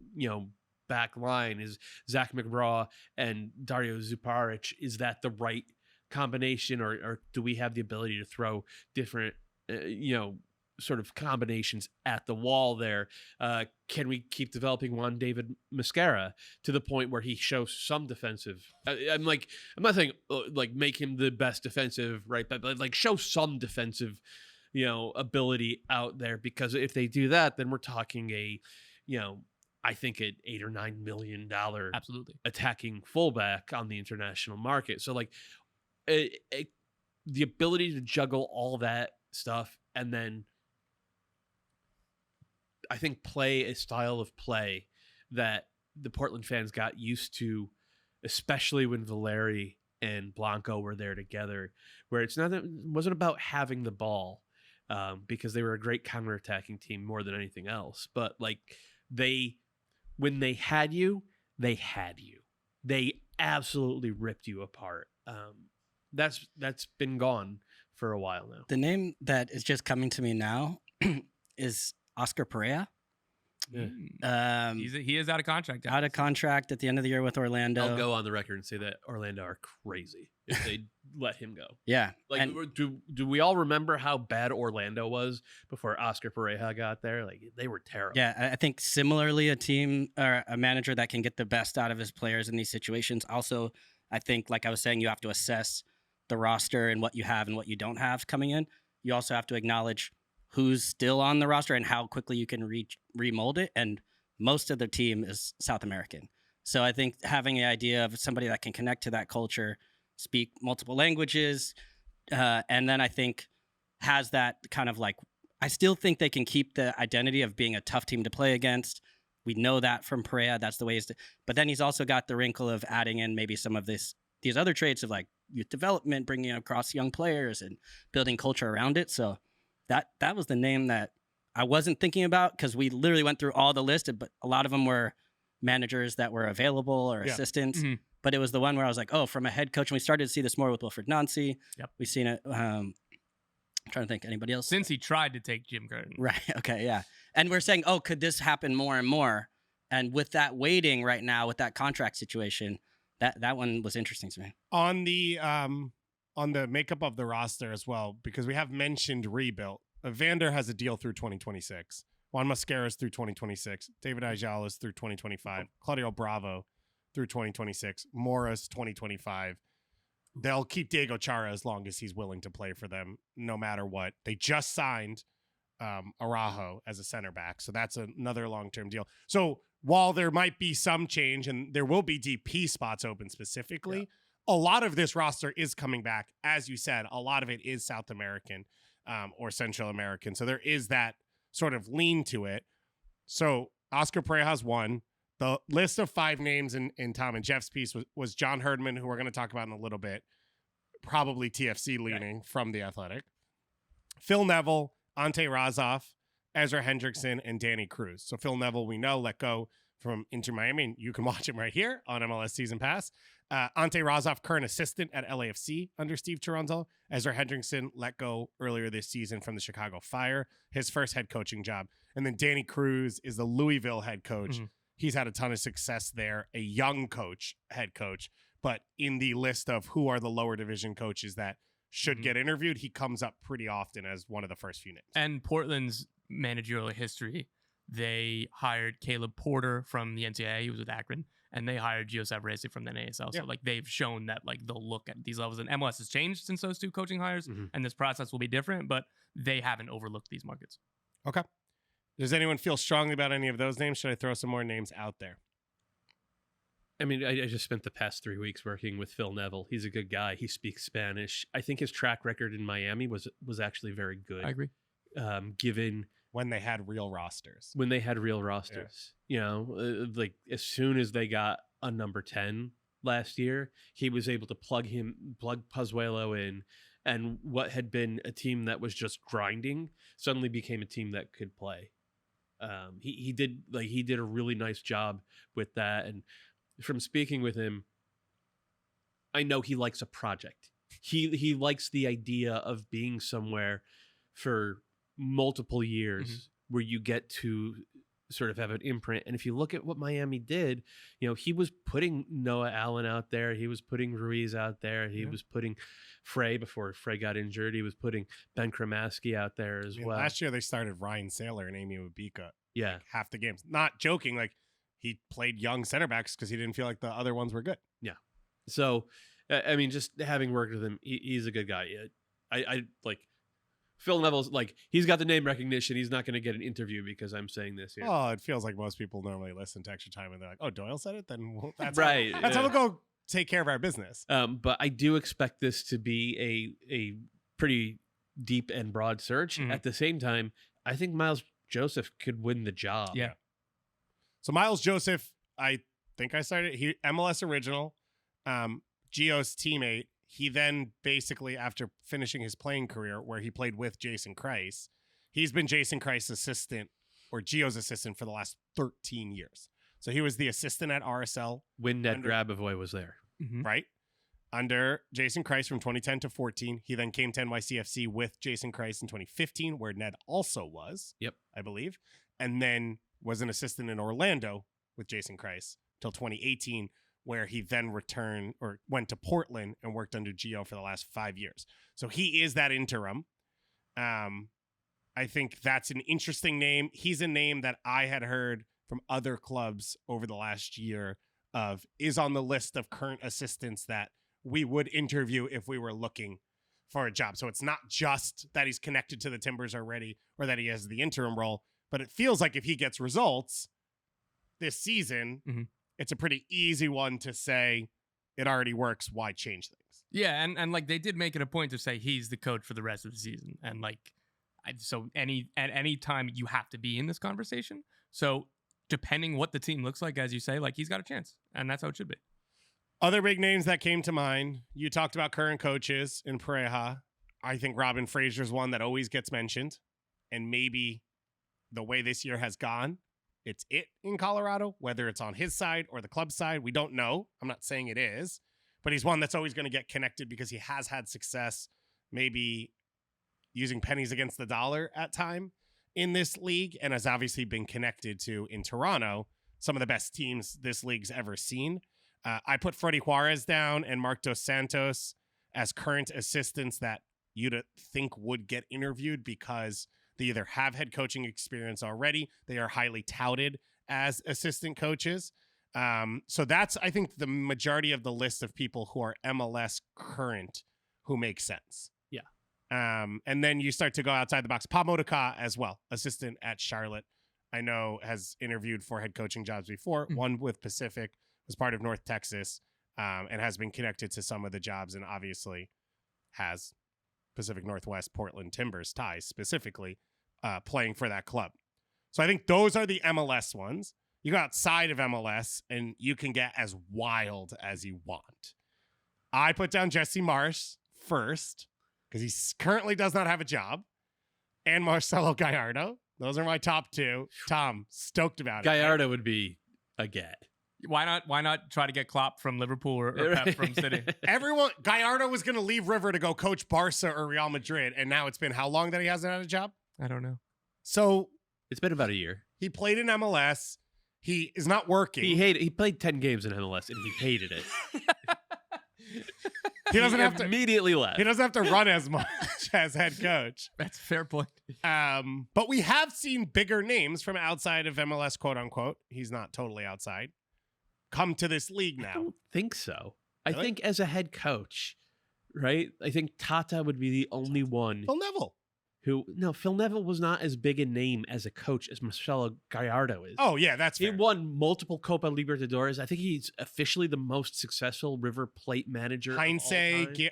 back line? Is Zach McGraw and Dario Zuparic, is that the right combination, or do we have the ability to throw different sort of combinations at the wall there? Can we keep developing Juan David Mascara to the point where he shows some defensive? I'm not saying make him the best defensive, right? But show some defensive, ability out there, because if they do that, then we're talking I think an $8 or $9 million absolutely attacking fullback on the international market. So the ability to juggle all that stuff and then I think play a style of play that the Portland fans got used to, especially when Valeri and Blanco were there together, where it wasn't about having the ball because they were a great counterattacking team more than anything else. But when they had you, they had you. They absolutely ripped you apart. That's been gone for a while now. The name that is just coming to me now is Oscar Pereira. Yeah. He is out of contract. Out of contract at the end of the year with Orlando. I'll go on the record and say that Orlando are crazy if they let him go. Yeah. Do we all remember how bad Orlando was before Oscar Pereira got there? They were terrible. Yeah, I think similarly a team or a manager that can get the best out of his players in these situations. Also, I think, like I was saying, you have to assess the roster and what you have and what you don't have coming in. You also have to acknowledge who's still on the roster and how quickly you can remold it. And most of the team is South American. So I think having an idea of somebody that can connect to that culture, speak multiple languages, and then I think has that kind of I still think they can keep the identity of being a tough team to play against. We know that from Pereira. That's the ways but then he's also got the wrinkle of adding in maybe some of these other traits of youth development, bringing across young players and building culture around it. So that was the name that I wasn't thinking about because we literally went through all the list, but a lot of them were managers that were available or assistants. Mm-hmm. But it was the one where I was from a head coach, and we started to see this more with Wilfred Nancy. Yep. We've seen it. I'm trying to think, anybody else? Since he tried to take Jim Curtin. Right. Okay. Yeah. And we're saying, could this happen more and more? And with that waiting right now, with that contract situation, That one was interesting to me. On the makeup of the roster as well, because we have mentioned rebuilt. Vander has a deal through 2026. Juan Mascara's through 2026. David Ayala's through 2025. Claudio Bravo through 2026. Morris 2025. They'll keep Diego Chara as long as he's willing to play for them, no matter what. They just signed Araujo as a center back, so that's another long-term deal. So while there might be some change, and there will be DP spots open specifically, a lot of this roster is coming back. As you said, a lot of it is South American or Central American, so there is that sort of lean to it. So Oscar Pareja's one. The list of 5 names in Tom and Jeff's piece was John Herdman, who we're going to talk about in a little bit, probably TFC leaning from The Athletic. Phil Neville, Ante Razov, Ezra Hendrickson, and Danny Cruz. So Phil Neville, we know, let go from Inter Miami, and you can watch him right here on MLS Season Pass. Ante Razov, current assistant at LAFC under Steve Toronto. Ezra Hendrickson let go earlier this season from the Chicago Fire, his first head coaching job. And then Danny Cruz is the Louisville head coach. Mm-hmm. He's had a ton of success there, a young coach, head coach, but in the list of who are the lower division coaches that should get interviewed, he comes up pretty often as one of the first few names. And Portland's managerial history, they hired Caleb Porter from the NCAA, he was with Akron, and they hired Gio Savarese from the NASL. So like they've shown that like they'll look at these levels, and MLS has changed since those 2 coaching hires, and this process will be different, but they haven't overlooked these markets. Okay. Does anyone feel strongly about any of those names? Should I throw some more names out there? I mean, I just spent the past 3 weeks working with Phil Neville. He's a good guy. He speaks Spanish. I think his track record in Miami was actually very good. I agree. Given when they had real rosters. You know, like as soon as they got a number 10 last year, he was able to plug Pozuelo in, and what had been a team that was just grinding suddenly became a team that could play. He did a really nice job with that, and from speaking with him, I know he likes a project. He likes the idea of being somewhere for multiple years where you get to sort of have an imprint. And if you look at what Miami did, you know, he was putting Noah Allen out there. He was putting Ruiz out there. He was putting Frey before Frey got injured. He was putting Ben Kramaski out there as well. Last year they started Ryan Saylor and Amy Wabika. Yeah. Like half the games. Not joking. Like he played young center backs because he didn't feel like the other ones were good. Yeah. So, I mean, just having worked with him, he's a good guy. I like Phil Neville's, like, he's got the name recognition. He's not going to get an interview because I'm saying this here. Oh, it feels like most people normally listen to Extra Time and they're like, oh, Doyle said it? Then that's right. That's how we'll go take care of our business. But I do expect this to be a pretty deep and broad search. At the same time, I think Miles Joseph could win the job. Yeah. So Miles Joseph, I think I started, he MLS original, Gio's teammate. He then basically, after finishing his playing career where he played with Jason Kreis, he's been Jason Kreis' assistant or Gio's assistant for the last 13 years. So he was the assistant at RSL. When Ned Grabavoy was there. Right? Under Jason Kreis from 2010 to 14. He then came to NYCFC with Jason Kreis in 2015, where Ned also was, I believe. And then was an assistant in Orlando with Jason Kreis till 2018, where he then returned or went to Portland and worked under Gio for the last 5 years. So he is that interim. I think that's an interesting name. He's a name that I had heard from other clubs over the last year is on the list of current assistants that we would interview if we were looking for a job. So it's not just that he's connected to the Timbers already or that he has the interim role, but it feels like if he gets results this season, it's a pretty easy one to say it already works. Why change things? Yeah, and like they did make it a point to say he's the coach for the rest of the season, and like so at any time you have to be in this conversation. So depending what the team looks like, as you say, like he's got a chance, and that's how it should be. Other big names that came to mind, you talked about current coaches in Pareja. I think Robin Fraser's one that always gets mentioned, and maybe the way this year has gone, it's it in Colorado, whether it's on his side or the club side. We don't know. I'm not saying it is, but he's one that's always going to get connected because he has had success, maybe using pennies against the dollar at time in this league, and has obviously been connected to, in Toronto, some of the best teams this league's ever seen. I put Freddie Juarez down and Mark Dos Santos as current assistants that you'd think would get interviewed because they either have head coaching experience already, they are highly touted as assistant coaches. So that's, I think, the majority of the list of people who are MLS current who make sense. Yeah. And then you start to go outside the box. Pa Modoka as well, assistant at Charlotte. I know has interviewed for head coaching jobs before. One with Pacific, was part of North Texas, and has been connected to some of the jobs, and obviously has Pacific Northwest Portland Timbers ties specifically playing for that club. So I think those are the MLS ones. You go outside of MLS and you can get as wild as you want. I put down Jesse Marsh first because he currently does not have a job, and Marcelo Gallardo. Those are my top two. Tom, stoked about it. Gallardo would be a get. Why not try to get Klopp from Liverpool or Pep from City? Gallardo was going to leave River to go coach Barca or Real Madrid, and now it's been how long that he hasn't had a job? I don't know. So It's been about a year. he played in MLS. He is not working. He played 10 games in MLS and he hated it. He doesn't have to immediately left. He doesn't have to run as much as head coach. That's a fair point. But we have seen bigger names from outside of MLS, quote unquote. He's not totally outside. Come to this league I now. don't think so. Really? I think as a head coach, right? I think Tata would be the only one Phil Neville. Phil Neville was not as big a name as a coach as Marcelo Gallardo is. Oh, yeah, that's He fair. won multiple Copa Libertadores. I think he's officially the most successful River Plate manager. of all Heinze,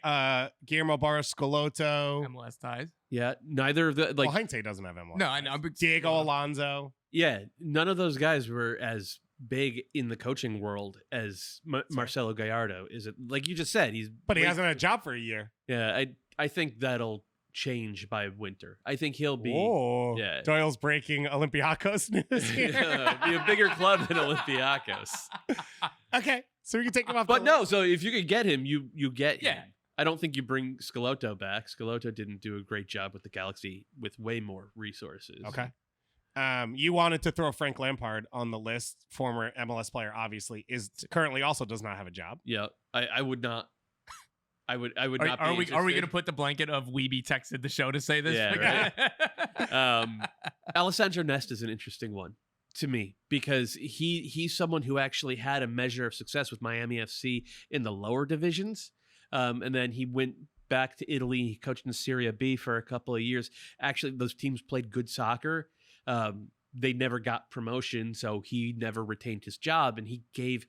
time. Guillermo Barros Schelotto. MLS ties. Yeah, neither of the Well, Heinze doesn't have MLS. No, I know. Diego Alonso. yeah, none of those guys were as big in the coaching world as Marcelo Gallardo. Is it like you just said? But he hasn't had a job for a year. Yeah, I think that'll change by winter. I think he'll be. Whoa. Yeah. Doyle's breaking Olympiacos news here. Be a bigger club than Olympiacos. Okay, so we can take him off. But no, so if you could get him, you get Yeah. him. I don't think you bring Schelotto back. Schelotto didn't do a great job with the Galaxy with way more resources. Okay. You wanted to throw Frank Lampard on the list. Former MLS player, obviously, is currently also does not have a job. Yeah, I would not. I would not. Are we be going to interested. put the blanket of Weeby texted the show to say this? Yeah, Alessandro Nesta is an interesting one to me because he's someone who actually had a measure of success with Miami FC in the lower divisions, and then he went back to Italy. He coached in Serie B for a couple of years. Actually, those teams played good soccer. They never got promotion, so he never retained his job, and he gave.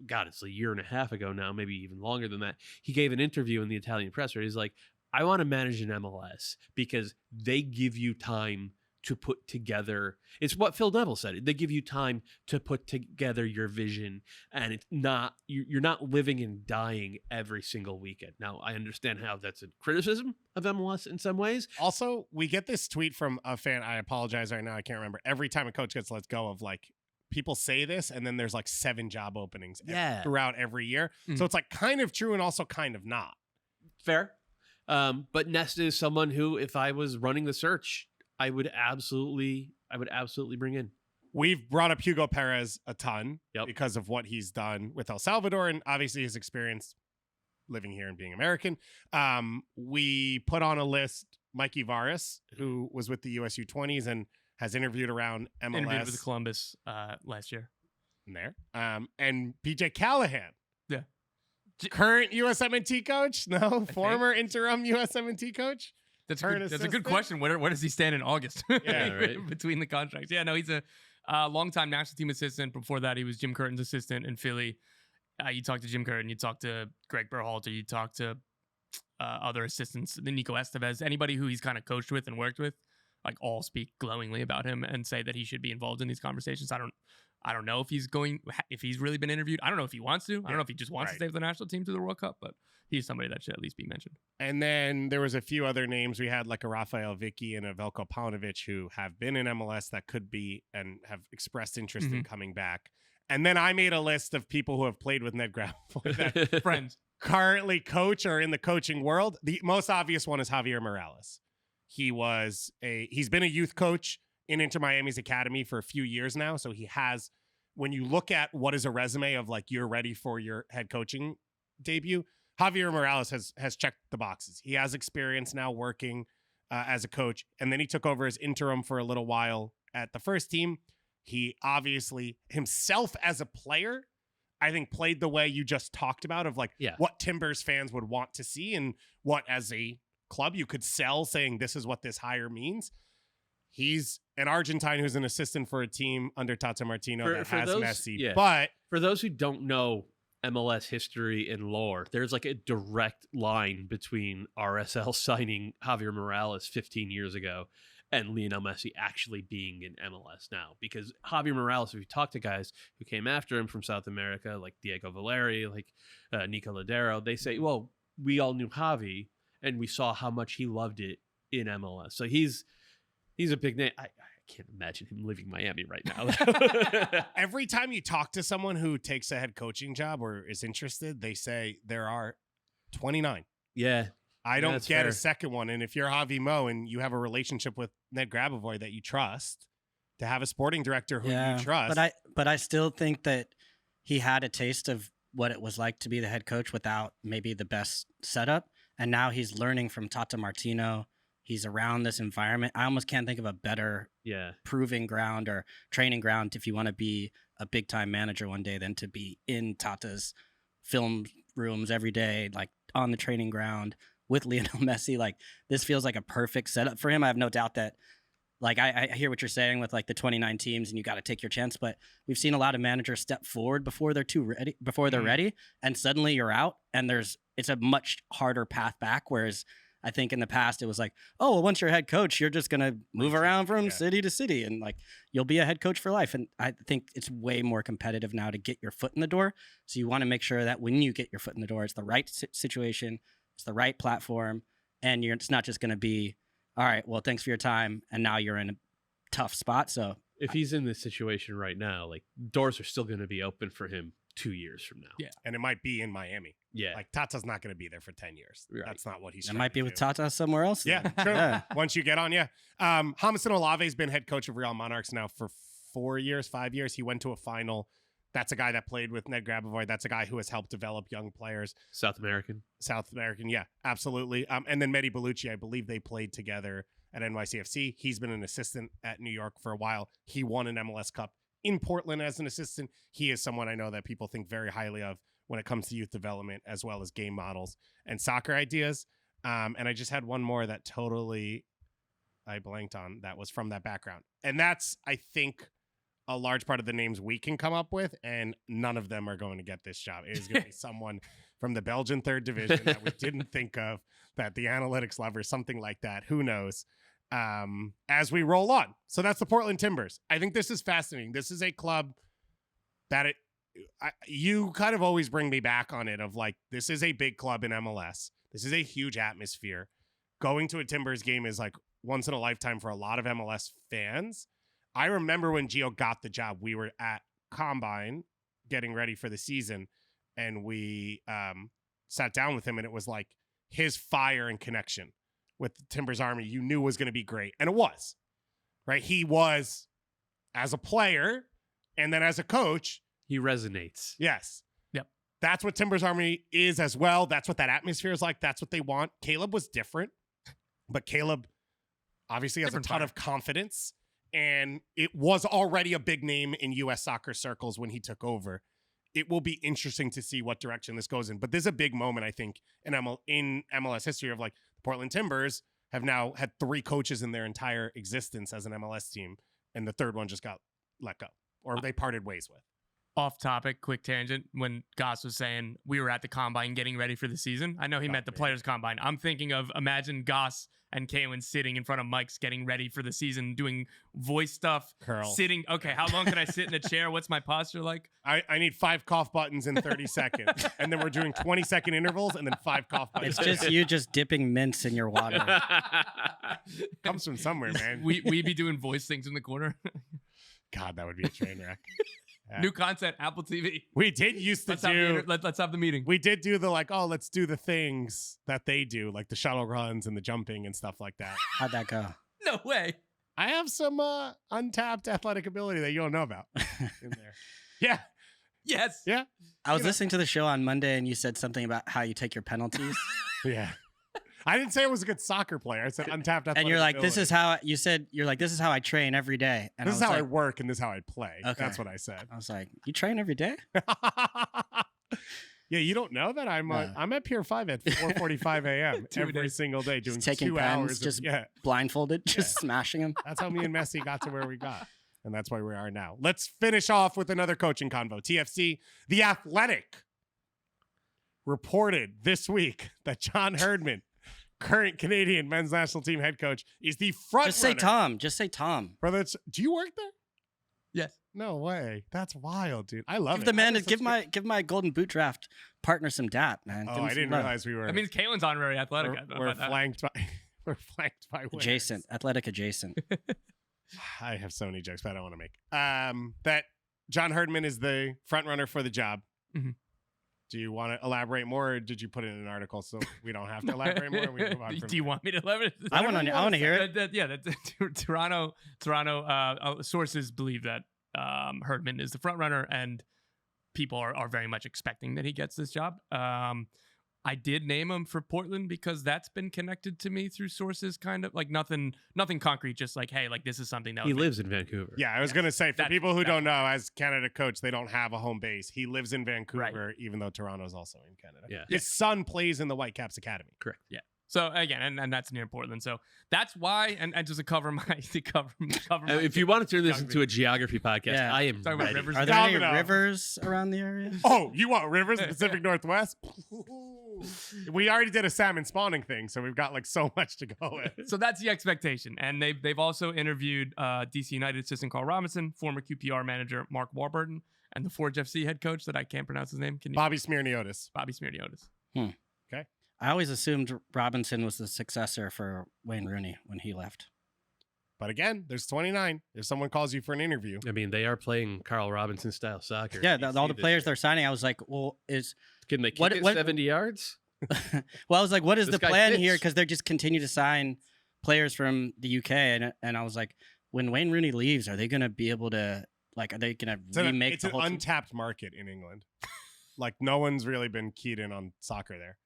God, it's a year and a half ago now, maybe even longer than that. He gave an interview in the Italian press where he's like, I want to manage an MLS because they give you time to put together. It's what Phil Neville said. They give you time to put together your vision, and it's not, you're not living and dying every single weekend. Now, I understand how that's a criticism of MLS in some ways. Also, we get this tweet from a fan. I apologize right now. I can't remember. Every time a coach gets let go of like, people say this, and then there's like 7 job openings throughout every year. Mm. So it's like kind of true and also kind of not. Fair. But Nesta is someone who, if I was running the search, I would absolutely bring in. We've brought up Hugo Perez a ton Yep. because of what he's done with El Salvador and obviously his experience living here and being American. We put on a list Mikey Varas, who was with the US U20s and has interviewed around MLS. Interviewed with Columbus last year. In there. And PJ Callahan. Yeah. Current USMNT coach? No. Former interim USMNT coach? That's Current a good assistant? question. Where does he stand in August? Yeah, right. Between the contracts. Yeah, no, he's a longtime national team assistant. Before that, he was Jim Curtin's assistant in Philly. You talk to Jim Curtin, you talk to Greg Berhalter, you talk to other assistants, the Nico Estevez, anybody who he's kind of coached with and worked with, like all speak glowingly about him and say that he should be involved in these conversations. I don't know if he's really been interviewed. I don't know if he wants to. I don't know if he just wants to stay with the national team to the World Cup, but he's somebody that should at least be mentioned. And then there was a few other names. We had like a Rafael Vicky and a Veljko Paunovic who have been in MLS that could be and have expressed interest in coming back. And then I made a list of people who have played with Ned Gravel that Friends. currently coach or in the coaching world. The most obvious one is Javier Morales. He's been a youth coach in Inter Miami's academy for a few years now, so he has when you look at what is a resume of like you're ready for your head coaching debut, Javier Morales has checked the boxes. He has experience now working as a coach, and then he took over as interim for a little while at the first team. He obviously himself as a player, I think, played the way you just talked about of like what Timbers fans would want to see and what as a club you could sell, saying this is what this hire means. He's an Argentine who's an assistant for a team under Tata Martino that has Messi. Yeah. But for those who don't know MLS history and lore, there's like a direct line between RSL signing Javier Morales 15 years ago and Lionel Messi actually being in MLS now. Because Javier Morales, if you talk to guys who came after him from South America, like Diego Valeri, like Nico Ladero, they say, well, we all knew Javi and we saw how much he loved it in MLS. So he's a big name. I can't imagine him leaving Miami right now. Every time you talk to someone who takes a head coaching job or is interested, they say there are 29. Yeah. I don't get fair. a second one. And if you're Javi Mo and you have a relationship with Ned Grabavoy that you trust, to have a sporting director who you trust. But I still think that he had a taste of what it was like to be the head coach without maybe the best setup. And now he's learning from Tata Martino. He's around this environment. I almost can't think of a better proving ground or training ground if you want to be a big time manager one day than to be in Tata's film rooms every day, like on the training ground with Lionel Messi. Like this feels like a perfect setup for him. I have no doubt that, like, I hear what you're saying with like the 29 teams and you got to take your chance, but we've seen a lot of managers step forward before they're ready, and suddenly you're out and it's a much harder path back. Whereas I think in the past it was like, oh, well, once you're a head coach, you're just going to move around from city to city and like you'll be a head coach for life. And I think it's way more competitive now to get your foot in the door. So you want to make sure that when you get your foot in the door, it's the right situation, it's the right platform, and it's not just going to be, all right, well, thanks for your time, and now you're in a tough spot. So if he's in this situation right now, like doors are still going to be open for him 2 years from now. Yeah, and it might be in Miami. Yeah, like Tata's not going to be there for 10 years. Right. That's not what he's. It might be with Tata somewhere else. Yeah, true. Yeah. Once you get on, Jameson Olave's been head coach of Real Monarchs now for 5 years. He went to a final. That's a guy that played with Ned Grabavoy. That's a guy who has helped develop young players. South American, yeah, absolutely. And then Mehdi Bellucci, I believe they played together at NYCFC. He's been an assistant at New York for a while. He won an MLS Cup in Portland as an assistant. He is someone I know that people think very highly of when it comes to youth development as well as game models and soccer ideas. And I just had one more that totally I blanked on that was from that background. And that's, I think, a large part of the names we can come up with, and none of them are going to get this job. It is going to be someone from the Belgian third division that we didn't think of, that the analytics lover, something like that. Who knows? As we roll on. So that's the Portland Timbers. I think this is fascinating. This is a club that you kind of always bring me back on it of like, this is a big club in MLS. This is a huge atmosphere. Going to a Timbers game is like once in a lifetime for a lot of MLS fans. I remember when Gio got the job, we were at Combine getting ready for the season, and we sat down with him, and it was like his fire and connection with the Timbers Army you knew was going to be great. And it was, right? He was, as a player and then as a coach. He resonates. Yes. Yep. That's what Timbers Army is as well. That's what that atmosphere is like. That's what they want. Caleb was different, but Caleb obviously has a ton of confidence. And it was already a big name in U.S. soccer circles when he took over. It will be interesting to see what direction this goes in. But there's a big moment, I think, in MLS history of like the Portland Timbers have now had 3 coaches in their entire existence as an MLS team. And the third one just got let go, or they parted ways with. Off topic, quick tangent. When Goss was saying we were at the Combine getting ready for the season, I know he meant the Players Combine. I'm thinking of, imagine Goss and Calen sitting in front of mics getting ready for the season, doing voice stuff. Curls. Sitting, okay, how long can I sit in a chair? What's my posture like? I need 5 cough buttons in 30 seconds. And then we're doing 20-second intervals and then 5 cough buttons. It's just you just dipping mints in your water. Comes from somewhere, man. We be doing voice things in the corner. God, that would be a train wreck. New content, Apple TV. We did used to do. Let's have the meeting. We did do the like, oh, let's do the things that they do, like the shuttle runs and the jumping and stuff like that. How'd that go? No way. I have some untapped athletic ability that you don't know about in there. Yeah. Yes. Yeah. I was listening to the show on Monday, and you said something about how you take your penalties. Yeah. I didn't say I was a good soccer player. I said untapped athletic And you're like, ability. this is how you said. You're like, this is how I train every day. And This I is was how I like, work and this is how I play. Okay. That's what I said. I was like, you train every day? Yeah, you don't know that I'm No. I'm at Pier 5 at 4:45 a.m. 2 every days. single day doing taking 2 pens, hours. Of, just yeah, Blindfolded, just smashing them. that's how me and Messi got to where we got, and that's where we are now. Let's finish off with another coaching convo. TFC, The Athletic, reported this week that John Herdman, current Canadian men's national team head coach, is the front Just say runner Tom. Just say Tom. for the. Do you work there? Yes. No way. That's wild, dude. I love Give it. the man, That is such give my golden boot draft partner some dap, man. good- Give Oh, him I some didn't love. realize we were. I mean, Calen's honorary athletic. we're, I don't know we're about that. flanked by. We're flanked by winners. Adjacent, athletic adjacent. I have so many jokes, but I don't want to make. That John Herdman is the front runner for the job. Mhm. Do you want to elaborate more, or did you put it in an article so we don't have to elaborate more? And we move on from Do you there? want me to elaborate? I want to hear it. Toronto sources believe that Herdman is the front runner, and people are very much expecting that he gets this job. I did name him for Portland because that's been connected to me through sources, kind of like nothing concrete, just like, hey, like this is something that He would lives in Vancouver. Yeah, I was gonna say for That- people who that- don't know, as Canada coach, they don't have a home base. He lives in Vancouver, even though Toronto's also in Canada. Yeah. His son plays in the Whitecaps Academy. Correct. So again, and that's near Portland. So that's why, and just to cover my cover my If you want to turn this geography. into a geography podcast, Yeah. I am Talking about ready. rivers. Are there any Domino. rivers around the area? Oh, you want rivers, Pacific Northwest? We already did a salmon spawning thing, so we've got like so much to go with. So that's the expectation, and they've also interviewed DC United assistant Carl Robinson, former QPR manager Mark Warburton, and the Forge FC head coach that I can't pronounce his name. Can you? Bobby Smirniotis. Bobby Smirniotis. I always assumed Robinson was the successor for Wayne Rooney when he left. But again, there's 29. If someone calls you for an interview, I mean, they are playing Carl Robinson style soccer. Yeah, You all see the this players year. they're signing, I was like, well, Can they kick what- it what- 70 yards? well, I was like, what is This the guy plan fits. here? Because they're just continue to sign players from the UK, and I was like, when Wayne Rooney leaves, are they going to be able to are they going to remake it's the an whole team? untapped market in England. Like no one's really been keyed in on soccer there.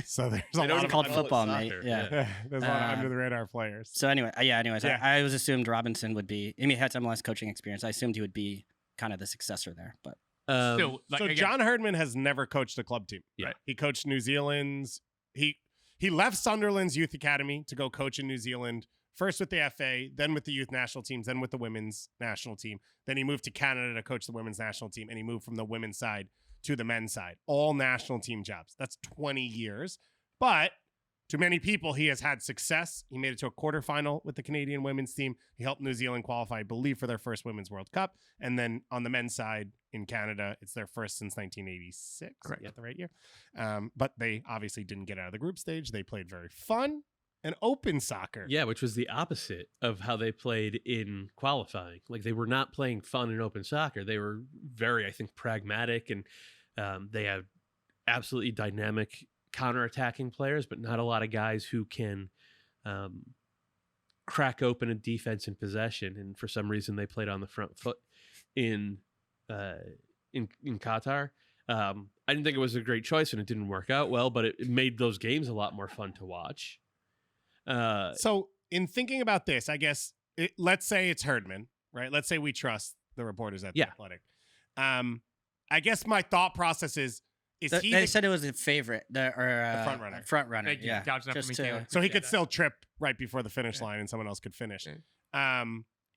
So there's a They don't lot even of called call it football, mate. soccer. Yeah. there's a lot of Uh, under the radar players. So anyway, anyways, Yeah. I always assumed Robinson would be. I mean, he had some MLS coaching experience. I assumed he would be kind of the successor there, but Still, like, So again, John Herdman has never coached a club team. Yeah. Right. He coached New Zealand's. He left Sunderland's youth academy to go coach in New Zealand. First with the FA, then with the youth national teams, then with the women's national team. Then he moved to Canada to coach the women's national team, and he moved from the women's side to the men's side. All national team jobs. That's 20 years. But to many people, he has had success. He made it to a quarterfinal with the Canadian women's team. He helped New Zealand qualify, I believe, for their first Women's World Cup. And then on the men's side in Canada, it's their first since 1986. Correct. Is that the right year? But they obviously didn't get out of the group stage. They played very fun and open soccer. Yeah, which was the opposite of how they played in qualifying. Like they were not playing fun and open soccer. They were very, I think, pragmatic, and they have absolutely dynamic counterattacking players, but not a lot of guys who can crack open a defense in possession. And for some reason, they played on the front foot in Qatar. I didn't think it was a great choice, and it didn't work out well, but it made those games a lot more fun to watch. So in thinking about this, I guess, let's say it's Herdman, right? Let's say we trust the reporters at The Yeah. Athletic. I guess my thought process is he they the- said it was a favorite, the front runner. Front runner, Thank you. yeah. Couch that for Just me, to- Taylor. so he Appreciate could that. still trip right before the finish Yeah. line and someone else could finish. Yeah.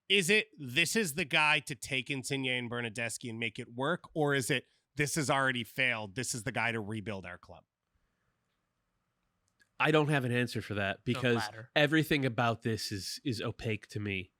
Is it this is the guy to take Insigne and Bernadeschi and make it work? Or is it this has already failed? This is the guy to rebuild our club? I don't have an answer for that because latter. everything about this is opaque to me.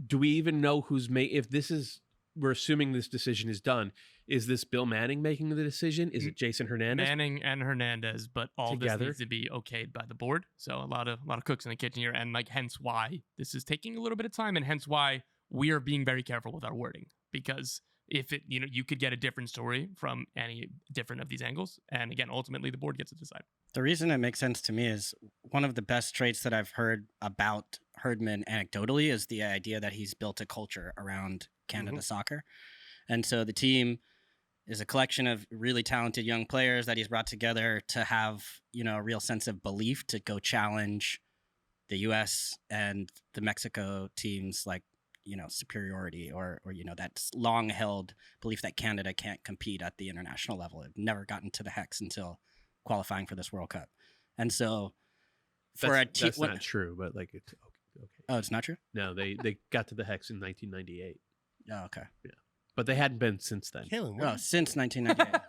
Do we even know who's if this is, we're assuming this decision is done. Is this Bill Manning making the decision? Is it Jason Hernandez? Manning and Hernandez, but all Together? this needs to be okayed by the board. So a lot of cooks in the kitchen here, and like hence why this is taking a little bit of time, and hence why we are being very careful with our wording, because if it you could get a different story from any different of these angles, and again, ultimately the board gets to decide. The reason it makes sense to me is one of the best traits that I've heard about Herdman anecdotally is the idea that he's built a culture around Canada soccer. And so the team is a collection of really talented young players that he's brought together to have, a real sense of belief to go challenge the U.S. and the Mexico teams, like, superiority or that long held belief that Canada can't compete at the international level. It never gotten to the Hex until qualifying for this World Cup. And so for a team, that's not true, but like it's okay. Oh, it's not true? No, they got to the Hex in 1998. Oh, okay. Yeah. But they hadn't been since then. Calen, Oh, since 1998.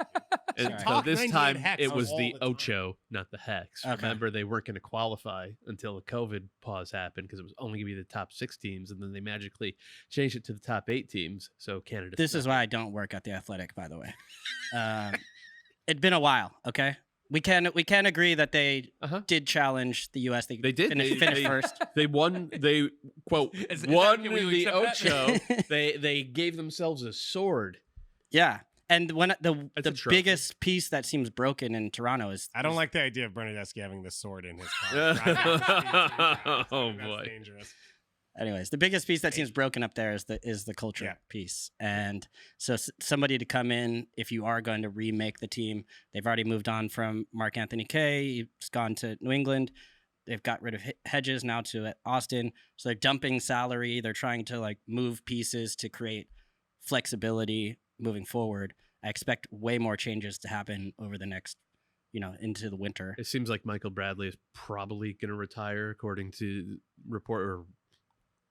And Sorry. so Talk this 98 time Hex it was all the the time. Ocho, not the Hex. Okay. Remember, they weren't going to qualify until the COVID pause happened because it was only going to be the top 6 teams, and then they magically changed it to the top 8 teams. So Canada. This is why I don't work at the Athletic, by the way. It'd been a while. Okay, we can agree that they did challenge the U.S. They did. finished first. They won. They quote Is that- won can we the accept that? Ocho. They gave themselves a sword. Yeah, and when That's the a trophy. biggest piece that seems broken in Toronto is I don't like the idea of Bernadeschi having the sword in his car. Oh, That's boy. dangerous. Anyways, the biggest piece that seems broken up there is the culture Yeah. piece. And so somebody to come in, if you are going to remake the team, they've already moved on from Mark Anthony Kaye. He's gone to New England. They've got rid of Hedges now to Austin. So they're dumping salary. They're trying to like move pieces to create flexibility moving forward. I expect way more changes to happen over the next, into the winter. It seems like Michael Bradley is probably going to retire, according to report or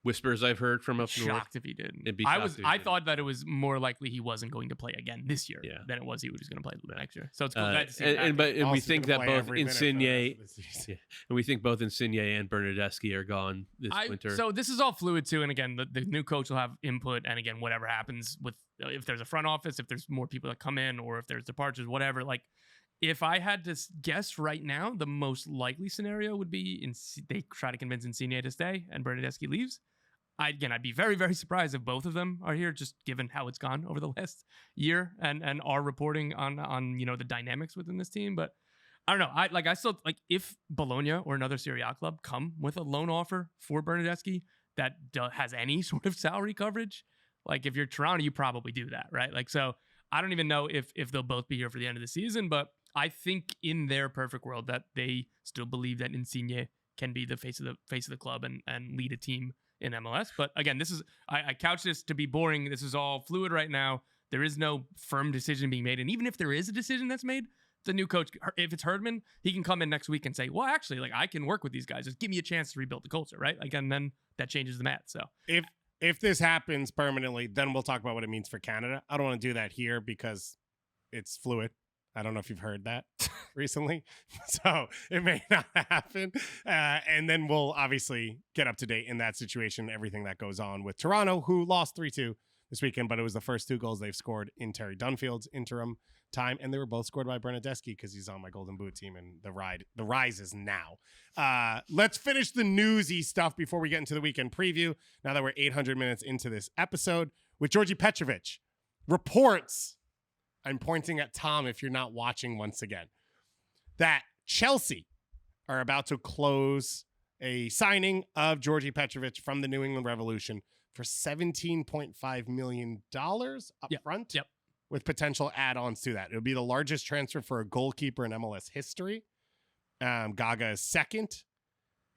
whispers I've heard from up north. Shocked if he didn't. It'd be I shocked was. if he I didn't. thot that it was more likely he wasn't going to play again this year Yeah. than it was he was going to play next year. So it's cool glad to see. him And back. we Also think gonna that play both every minute for the Insigne rest of the season. yeah, and we think both Insigne and Bernadeschi are gone this winter. So this is all fluid too. And again, the new coach will have input. And again, whatever happens with if there's a front office, if there's more people that come in, or if there's departures, whatever. Like, if I had to guess right now, the most likely scenario would be they try to convince Insigne to stay and Bernadeschi leaves. I'd be very, very surprised if both of them are here, just given how it's gone over the last year and our reporting on the dynamics within this team. But I don't know. I still if Bologna or another Serie A club come with a loan offer for Bernadeschi that has any sort of salary coverage, like if you're Toronto, you probably do that, right? Like, so I don't even know if they'll both be here for the end of the season, but I think in their perfect world that they still believe that Insigne can be the face of the club and lead a team in MLS. But again, this is I couch this to be boring. This is all fluid right now. There is no firm decision being made. And even if there is a decision that's made, the new coach, if it's Herdman, he can come in next week and say, well, actually, like, I can work with these guys. Just give me a chance to rebuild the culture, right? Like, and then that changes the math. So If this happens permanently, then we'll talk about what it means for Canada. I don't want to do that here because it's fluid. I don't know if you've heard that recently. So it may not happen. And then we'll obviously get up to date in that situation, everything that goes on with Toronto, who lost 3-2 this weekend, but it was the first 2 goals they've scored in Terry Dunfield's interim time. And they were both scored by Bernadeschi because he's on my Golden Boot team, and the rise is now. Let's finish the newsy stuff before we get into the weekend preview. Now that we're 800 minutes into this episode with Georgi Petrovic. Reports, I'm pointing at Tom if you're not watching once again, that Chelsea are about to close a signing of Georgi Petrovic from the New England Revolution for $17.5 million up front. Yep. With potential add-ons to that. It'll be the largest transfer for a goalkeeper in MLS history. Gaga is second.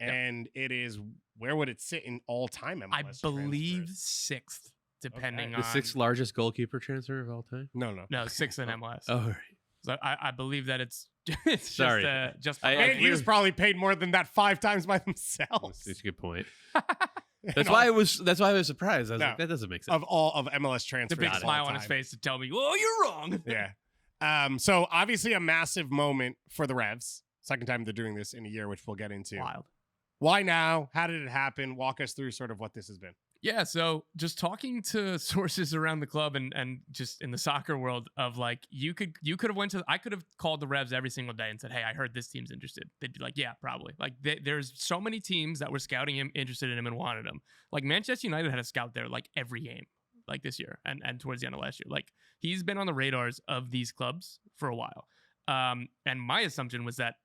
And it is, where would it sit in all-time MLS I believe transfers? 6th, depending Okay. on The 6th largest goalkeeper transfer of all time. No. No, 6th in MLS. Oh, right. So I believe that it's Sorry. just And he was probably paid more than that 5 times by themselves. That's a good point. And That's why I was surprised. I was No. like, that doesn't make sense. of all of MLS transfers. the big of all smile on his time. face to tell me, "Oh, you're wrong." Yeah. So obviously a massive moment for the Revs. Second time they're doing this in a year, which we'll get into. Wild. Why now? How did it happen? Walk us through sort of what this has been. Yeah, so just talking to sources around the club and just in the soccer world of like you could have I could have called the Revs every single day and said, "Hey, I heard this team's interested." They'd be like, "Yeah, probably." Like there's so many teams that were scouting him, interested in him, and wanted him. Like Manchester United had a scout there like every game, like this year and towards the end of last year. Like he's been on the radars of these clubs for a while. And my assumption was that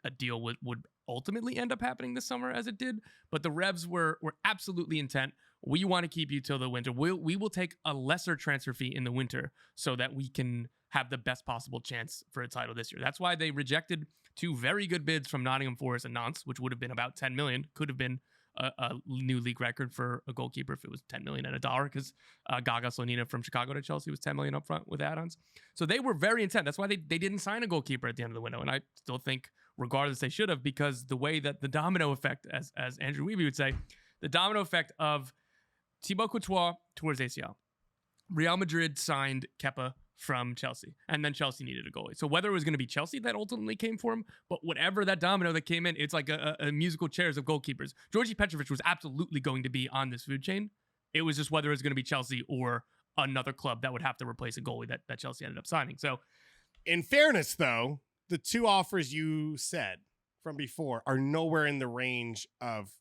a deal would ultimately end up happening this summer as it did. But the Revs were absolutely intent. We want to keep you till the winter. We will take a lesser transfer fee in the winter so that we can have the best possible chance for a title this year. That's why they rejected 2 very good bids from Nottingham Forest and Nantes, which would have been about 10 million. Could have been a new league record for a goalkeeper if it was 10 million and $1, because Gaga Slonina from Chicago to Chelsea was 10 million up front with add-ons. So they were very intent. That's why they didn't sign a goalkeeper at the end of the window. And I still think, regardless, they should have, because the way that the domino effect, as Andrew Wiebe would say, the domino effect of Thibaut Courtois towards ACL. Real Madrid signed Kepa from Chelsea, and then Chelsea needed a goalie. So whether it was going to be Chelsea that ultimately came for him, but whatever that domino that came in, it's like a musical chairs of goalkeepers. Georgi Petrovic was absolutely going to be on this food chain. It was just whether it was going to be Chelsea or another club that would have to replace a goalie that Chelsea ended up signing. So, in fairness, though, the 2 offers you said from before are nowhere in the range of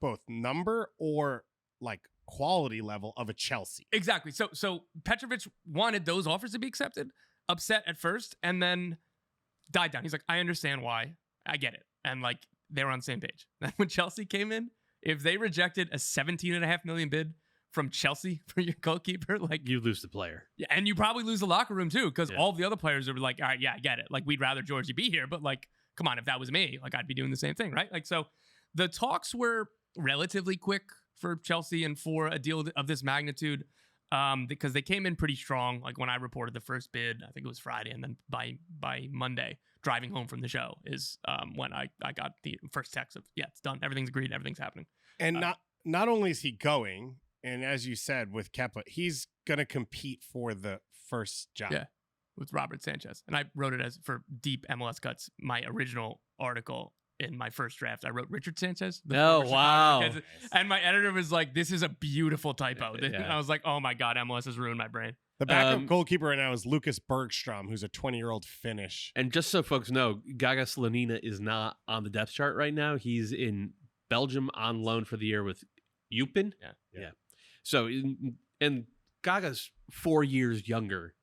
both number or like quality level of a Chelsea. Exactly. So Petrovic wanted those offers to be accepted, upset at first, and then died down. He's like, I understand why. I get it. And like, they were on the same page. And when Chelsea came in, if they rejected a 17.5 million bid from Chelsea for your goalkeeper, like, You lose the player. yeah, and you probably lose the locker room too, because all the other players are like, all right, yeah, I get it. Like, we'd rather Georgie be here, but like, come on, if that was me, like, I'd be doing the same thing, right? Like, so the talks were relatively quick for Chelsea and for a deal of this magnitude, because they came in pretty strong. Like, when I reported the first bid, I think it was Friday, and then by Monday, driving home from the show is when I got the first text of, yeah, it's done, everything's agreed, everything's happening. And not only is he going, and as you said with Kepa, he's going to compete for the first job. Yeah, with Robert Sanchez. And I wrote it as, for Deep MLS Cuts, my original article in my first draft, I wrote Richard Sanchez. Oh, wow. And my editor was like, this is a beautiful typo. And I was like, oh my God, MLS has ruined my brain. The backup goalkeeper right now is Lucas Bergstrom, who's a 20-year-old Finnish. And just so folks know, Gaga Slonina is not on the depth chart right now. He's in Belgium on loan for the year with Eupen. Yeah. So, and Gaga's 4 years younger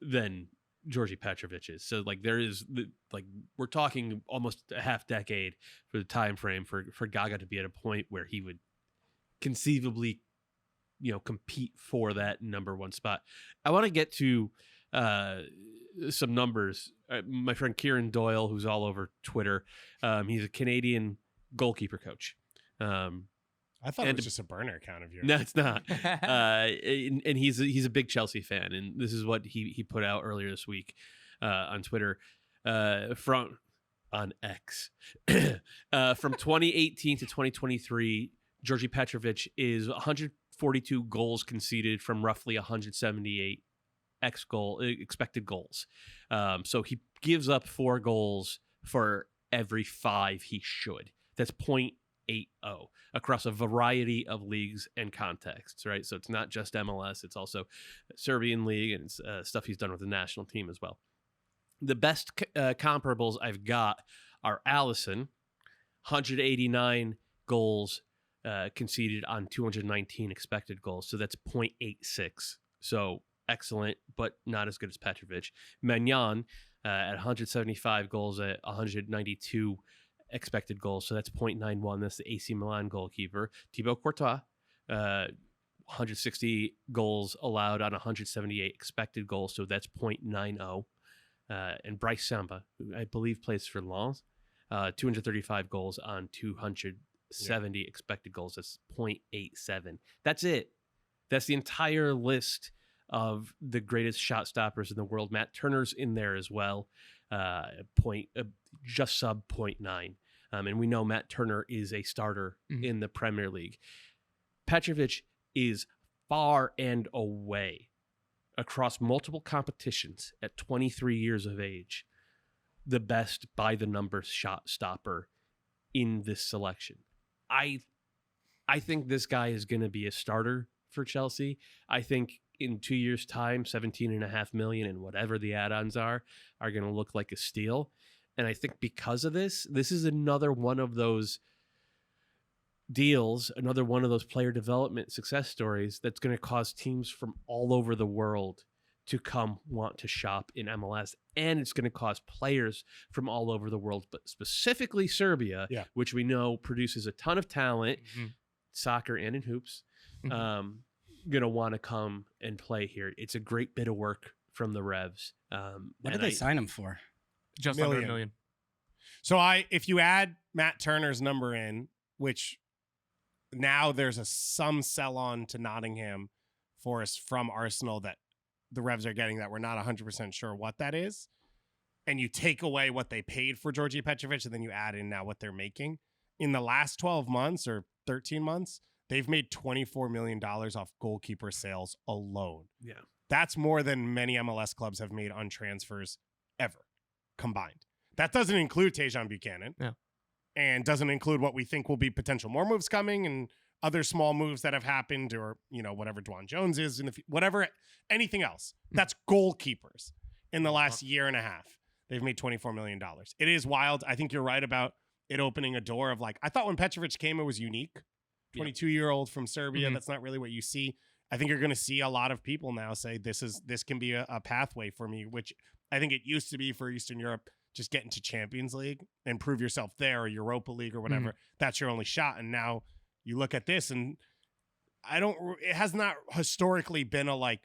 than Georgi Petrovic is. So, like, there is, like, we're talking almost a half decade for the time frame for Gaga to be at a point where he would conceivably, compete for that number 1 spot. I want to get to some numbers. My friend Kieran Doyle, who's all over Twitter, he's a Canadian goalkeeper coach. I thought it was just a burner account of yours. No, it's not. And he's a big Chelsea fan, and this is what he put out earlier this week on Twitter, on X. From 2018 to 2023, Georgi Petrovic is 142 goals conceded from roughly 178 expected goals. So he gives up 4 goals for every 5 he should. That's 0.80 across a variety of leagues and contexts, right? So it's not just MLS, it's also Serbian league and it's, stuff he's done with the national team as well. The best comparables I've got are Allison, 189 goals conceded on 219 expected goals. So that's 0.86. So excellent, but not as good as Petrovic. Magnan at 175 goals at 192 expected goals, so that's 0.91. That's the AC Milan goalkeeper. Thibaut Courtois, 160 goals allowed on 178 expected goals, so that's 0.90. And Bryce Samba, who I believe plays for Lens, 235 goals on 270 expected goals. That's 0.87. That's it. That's the entire list of the greatest shot stoppers in the world. Matt Turner's in there as well. Just sub 0.9. And we know Matt Turner is a starter in the Premier League. Petrovic is far and away, across multiple competitions at 23 years of age, the best by the numbers shot stopper in this selection. I think this guy is going to be a starter for Chelsea. I think in 2 years' time, 17.5 million and whatever the add-ons are going to look like a steal. And I think because of this is another one of those deals, another one of those player development success stories that's going to cause teams from all over the world to come want to shop in MLS, and it's going to cause players from all over the world, but specifically Serbia, which we know produces a ton of talent, soccer and in hoops, going to want to come and play here. It's a great bit of work from the Revs. What did they sign him for? Just under $1 million. So if you add Matt Turner's number in, which now there's some sell on to Nottingham Forest from Arsenal that the Revs are getting that we're not 100% sure what that is, and you take away what they paid for Georgi Petrovic, and then you add in now what they're making, in the last 12 months or 13 months, they've made $24 million off goalkeeper sales alone. Yeah. That's more than many MLS clubs have made on transfers ever combined. That doesn't include Tejan Buchanan. Yeah. And doesn't include what we think will be potential more moves coming and other small moves that have happened, or, whatever Dwan Jones is, whatever, anything else. That's goalkeepers in the last year and a half. They've made $24 million. It is wild. I think you're right about it opening a door of I thought when Petrovic came, it was unique. 22-year-old from Serbia. That's not really what you see. I think you're going to see a lot of people now say this can be a pathway for me, which I think it used to be for Eastern Europe. Just get into Champions League and prove yourself there, or Europa League or whatever. That's your only shot. And now you look at this, and it has not historically been a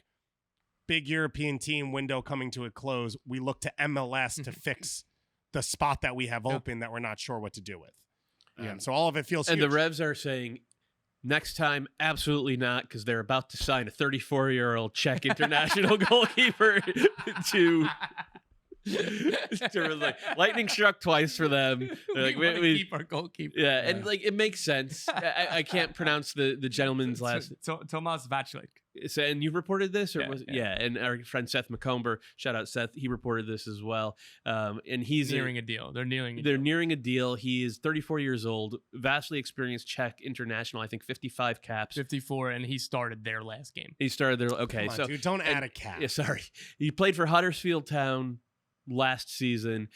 big European team window coming to a close. We look to MLS to fix the spot that we have open that we're not sure what to do with. So all of it feels and huge. the Revs are saying next time, absolutely not, because they're about to sign a 34-year-old Czech international goalkeeper to lightning struck twice for them. They're we keep our goalkeeper. Yeah, and it makes sense. I can't pronounce the gentleman's last. Tomas Vaclik. So, and you reported this, or Yeah, was it? yeah. And our friend Seth McComber, shout out Seth, he reported this as well. And he's nearing a deal. They're nearing a deal. He is 34 years old, vastly experienced Czech international. I think 55 caps. 54, and he started their last game. He started their okay. Come on, so dude, don't add a cap. Yeah, sorry. He played for Huddersfield Town last season.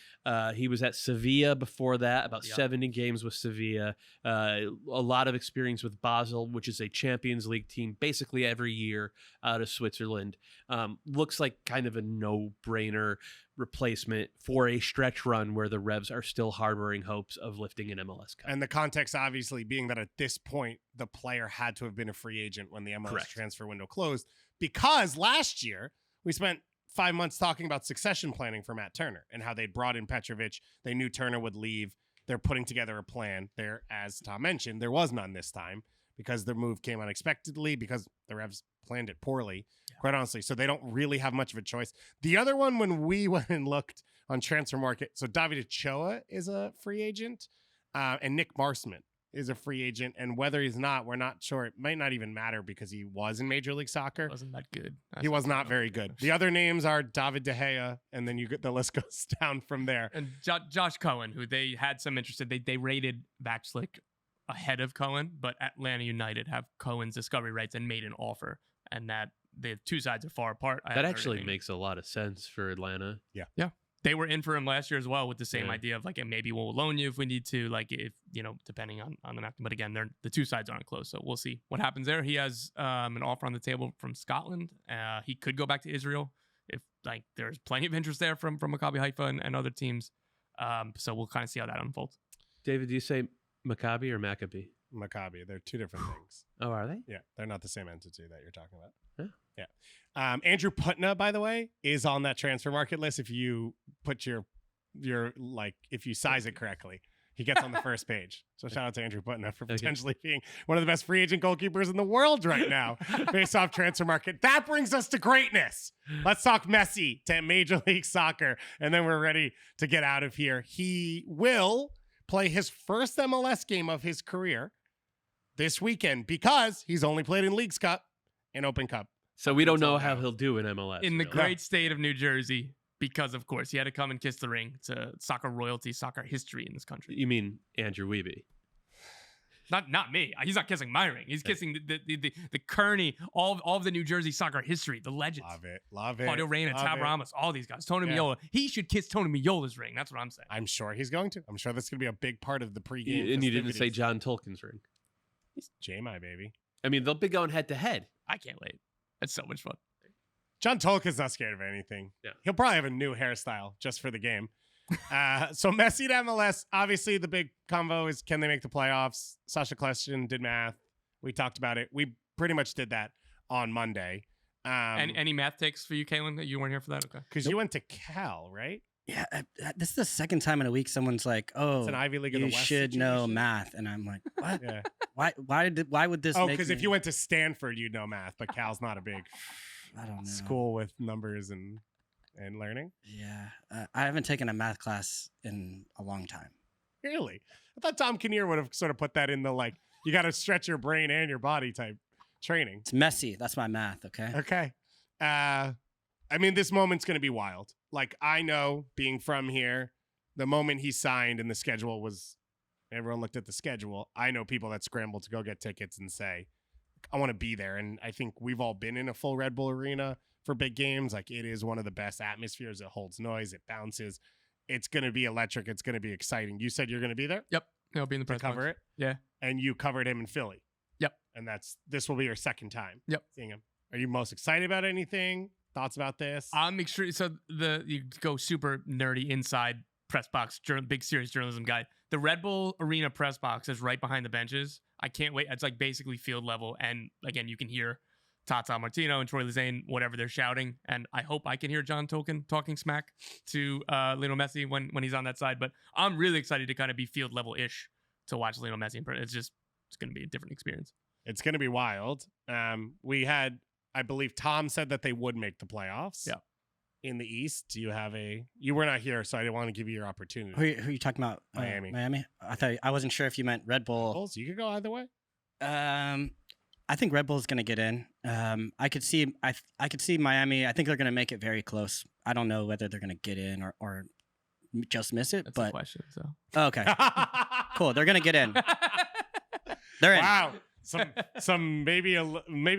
He was at Sevilla before that, about 70 games with Sevilla. A lot of experience with Basel, which is a Champions League team basically every year out of Switzerland. Looks like kind of a no-brainer replacement for a stretch run where the Revs are still harboring hopes of lifting an MLS Cup. And the context obviously being that at this point, the player had to have been a free agent when the MLS transfer window closed, because last year we spent 5 months talking about succession planning for Matt Turner and how they'd brought in Petrovic. They knew Turner would leave. They're putting together a plan. There, as Tom mentioned, there was none this time because the move came unexpectedly, because the Revs planned it poorly, quite honestly. So they don't really have much of a choice. The other one, when we went and looked on Transfer Market, so David Ochoa is a free agent, and Nick Marsman is a free agent, and whether he's not, we're not sure. It might not even matter because he was in Major League Soccer. Wasn't that good? He was not very good. The other names are David De Gea, and then the list goes down from there. And Josh Cohen, who they had some interest in, they rated Vaclik ahead of Cohen, but Atlanta United have Cohen's discovery rights and made an offer, and that the two sides are far apart. That actually makes a lot of sense for Atlanta. Yeah. They were in for him last year as well, with the same idea of maybe we'll loan you if we need to, if depending on the match. But again, the two sides aren't close, so we'll see what happens there. He has an offer on the table from Scotland. He could go back to Israel if there's plenty of interest there from Maccabi Haifa and other teams. So we'll kind of see how that unfolds. David, do you say Maccabi or Maccabi? Maccabi. They're two different things. Oh, are they? Yeah, they're not the same entity that you're talking about. Huh? Yeah. Andrew Putna, by the way, is on that Transfer Market list. If you put your if you size it correctly, he gets on the first page. So shout out to Andrew Putna for potentially being one of the best free agent goalkeepers in the world right now, based off Transfer Market. That brings us to greatness. Let's talk Messi to Major League Soccer, and then we're ready to get out of here. He will play his first MLS game of his career this weekend because he's only played in Leagues Cup and Open Cup. So we don't know how he'll do in MLS. In the great state of New Jersey, because, of course, he had to come and kiss the ring to soccer royalty, soccer history in this country. You mean Andrew Wiebe? Not me. He's not kissing my ring. He's kissing the Kearney, all of the New Jersey soccer history, the legends. Love it. Claudio Reyna, Tab Ramos, all these guys. Tony Meola. He should kiss Tony Meola's ring. That's what I'm saying. I'm sure he's going to. I'm sure that's going to be a big part of the pregame. And you didn't say John Tolkien's ring. J-My, baby. I mean, they'll be going head to head. I can't wait. That's so much fun. John Tolka's not scared of anything. Yeah. He'll probably have a new hairstyle just for the game. So Messi to MLS. Obviously, the big convo is can they make the playoffs? Sasha Kleshin did math. We talked about it. We pretty much did that on Monday. And any math takes for you, Calen? You weren't here for that? Okay. Because you went to Cal, right? Yeah, this is the second time in a week someone's like, "Oh, It's an Ivy League of the you West should know situation. math," and I'm like, "What? Yeah. Why would this?" Oh, make because if me- you went to Stanford, you'd know math, but Cal's not a big I don't know. school with numbers and learning. Yeah, I haven't taken a math class in a long time. Really? I thought Tom Kinnear would have sort of put that in the like, you got to stretch your brain and your body type training. It's messy. That's my math. Okay. Okay. I mean, this moment's going to be wild. Like, I know being from here, the moment he signed and the schedule was, everyone looked at the schedule. I know people that scrambled to go get tickets and say, I want to be there. And I think we've all been in a full Red Bull arena for big games. Like, it is one of the best atmospheres. It holds noise. It bounces. It's going to be electric. It's going to be exciting. You said you're going to be there Yep. He'll be in the to press cover box. it? Yeah. And you covered him in Philly. Yep. And this will be your second time Yep. seeing him. Are you most excited about anything? Thoughts about this? I'm extreme. So you go super nerdy inside press box, big serious journalism guy. The Red Bull Arena press box is right behind the benches. I can't wait. It's like basically field level, and again, you can hear Tata Martino and Troy Lizane, whatever they're shouting, and I hope I can hear John Tolkien talking smack to Lionel Messi when he's on that side. But I'm really excited to kind of be field level ish to watch Lionel Messi. It's going to be a different experience. It's going to be wild. We had, I believe Tom said that they would make the playoffs. Yeah. In the East, you were not here, so I didn't want to give you your opportunity. Who are you talking about? Miami. Miami. I wasn't sure if you meant Red Bull. Bulls, you could go either way. I think Red Bull's going to get in. I could see Miami. I think they're going to make it very close. I don't know whether they're going to get in or just miss it. That's but the question. So okay, cool. They're going to get in. They're in. Wow. Some maybe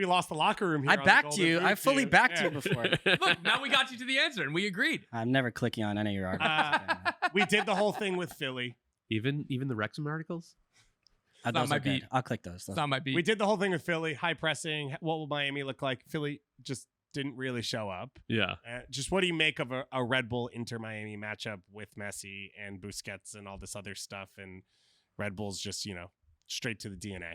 lost the locker room here. I on the backed Golden you. Root I fully team. backed Yeah. you before. look, now we got you to the answer, and we agreed. I'm never clicking on any of your articles. We did the whole thing with Philly. Even the Wrexham articles. Those not are my good. beat. I'll click those. It's not my beat. We did the whole thing with Philly, high pressing. What will Miami look like? Philly just didn't really show up. Yeah. Just what do you make of a Red Bull Inter Miami matchup with Messi and Busquets and all this other stuff? And Red Bull's just, straight to the DNA.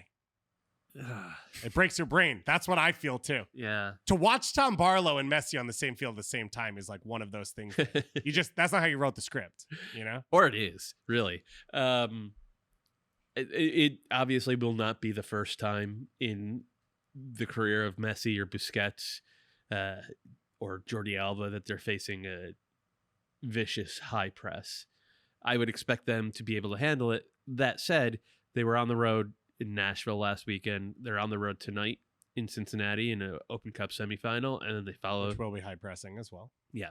It breaks your brain. That's what I feel too. Yeah. To watch Tom Barlow and Messi on the same field at the same time is like one of those things. That's not how you wrote the script, Or it is, really. It obviously will not be the first time in the career of Messi or Busquets or Jordi Alba that they're facing a vicious high press. I would expect them to be able to handle it. That said, they were on the road in Nashville last weekend. They're on the road tonight in Cincinnati in an Open Cup semifinal, and then they follow. Which will be high pressing as well. Yeah.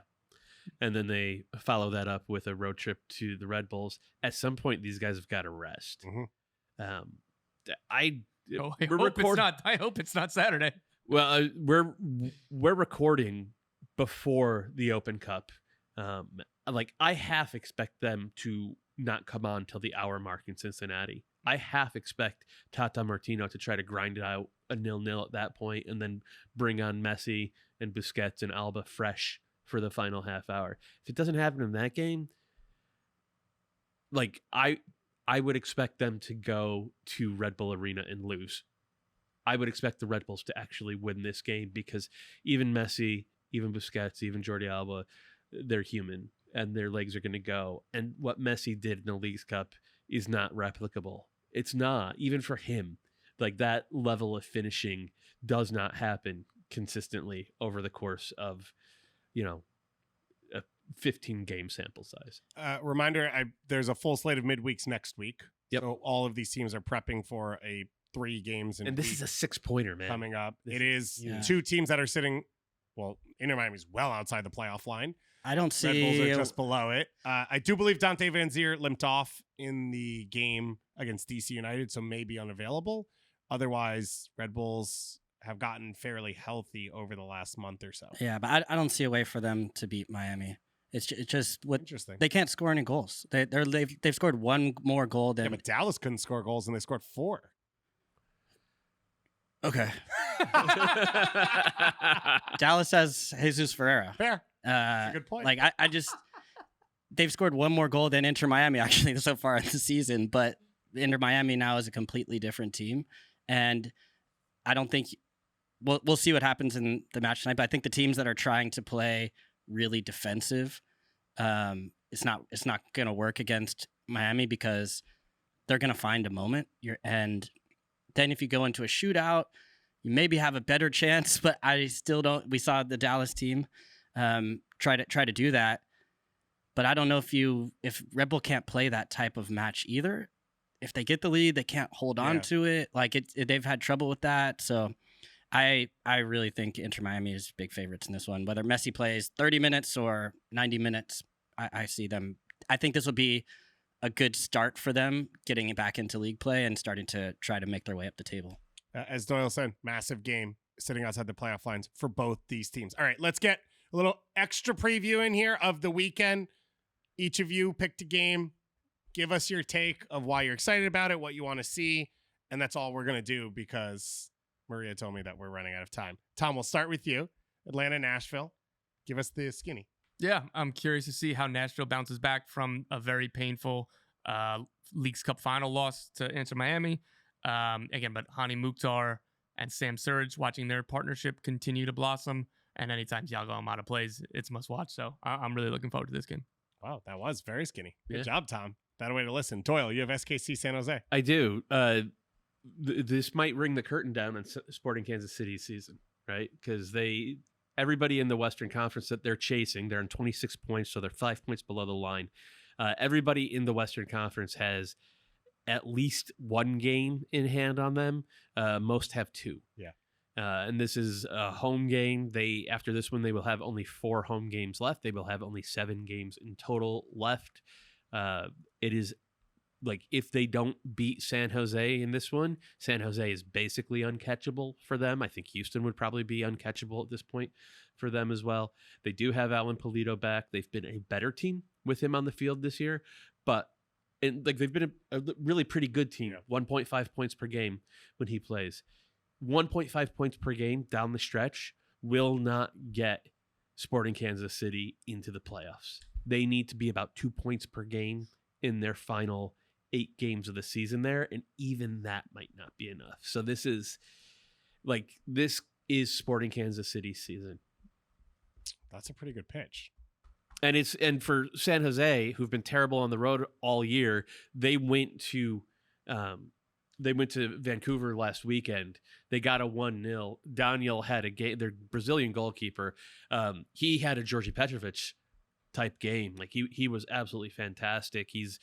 And then they follow that up with a road trip to the Red Bulls. At some point, these guys have got to rest. Mhm. I hope it's not Saturday. Well, we're recording before the Open Cup. I half expect them to not come on till the hour mark in Cincinnati. I half expect Tata Martino to try to grind it out a 0-0 at that point, and then bring on Messi and Busquets and Alba fresh for the final half hour. If it doesn't happen in that game, I would expect them to go to Red Bull Arena and lose. I would expect the Red Bulls to actually win this game because even Messi, even Busquets, even Jordi Alba, they're human and their legs are going to go. And what Messi did in the Leagues Cup is not replicable. It's not, even for him. Like, that level of finishing does not happen consistently over the course of, a 15 game sample size. Reminder, there's a full slate of midweeks next week. Yep. So all of these teams are prepping for a 3 games And this is a 6-pointer, man. coming up. This- It is Yeah. 2 teams that are sitting, Inter Miami's well outside the playoff line. I don't Red Bulls see. are just below it. I do believe Dante Van Zier limped off in the game against DC United, so may be unavailable. Otherwise, Red Bulls have gotten fairly healthy over the last month or so. Yeah, but I don't see a way for them to beat Miami. It's just what Interesting. they can't score any goals. They've scored one more goal Yeah, than but Dallas couldn't score goals and they scored 4. Okay. Dallas has Jesus Ferreira. Fair. That's a good point. Like I just they've scored one more goal than Inter Miami actually so far in the season, but Inter Miami now is a completely different team, and I don't think we'll see what happens in the match tonight. But I think the teams that are trying to play really defensive, it's not going to work against Miami because they're going to find a moment. And then if you go into a shootout, you maybe have a better chance. But I still don't. We saw the Dallas team try to do that, but I don't know if Red Bull can't play that type of match either. If they get the lead, they can't hold on to it. Like they've had trouble with that. So I really think Inter Miami is big favorites in this one. Whether Messi plays 30 minutes or 90 minutes, I see them. I think this will be a good start for them getting back into league play and starting to try to make their way up the table. As Doyle said, massive game sitting outside the playoff lines for both these teams. All right, let's get a little extra preview in here of the weekend. Each of you picked a game. Give us your take of why you're excited about it, what you want to see, and that's all we're going to do because Maria told me that we're running out of time. Tom, we'll start with you. Atlanta, Nashville. Give us the skinny. Yeah, I'm curious to see how Nashville bounces back from a very painful Leagues Cup final loss to Inter Miami. Again, but Hani Mukhtar and Sam Surridge, watching their partnership continue to blossom. And anytime Thiago Almada plays, it's must watch. So I'm really looking forward to this game. Wow, that was very skinny. Good job, Tom. Better way to listen. Doyle, you have SKC San Jose. I do. This might ring the curtain down on Sporting Kansas City's season, right? Because everybody in the Western Conference that they're chasing, they're on 26 points, so they're 5 points below the line. Everybody in the Western Conference has at least one game in hand on them. Most have two. Yeah. And this is a home game. After this one, they will have only 4 home games left. They will have only 7 games in total left. It is like if they don't beat San Jose in this one, San Jose is basically uncatchable for them. I think Houston would probably be uncatchable at this point for them as well. They do have Alan Pulido back. They've been a better team with him on the field this year, but they've been a really pretty good team. 1.5 points per game when he plays. 1.5 points per game down the stretch will not get Sporting Kansas City into the playoffs. They need to be about 2 points per game in their final 8 games of the season there, and even that might not be enough. So this is Sporting Kansas City's season. That's a pretty good pitch. And for San Jose, who've been terrible on the road all year, they went to Vancouver last weekend. They got a 1-0. Daniel had a game. Their Brazilian goalkeeper, he had a Georgi Petrovic type game. Like he was absolutely fantastic. He's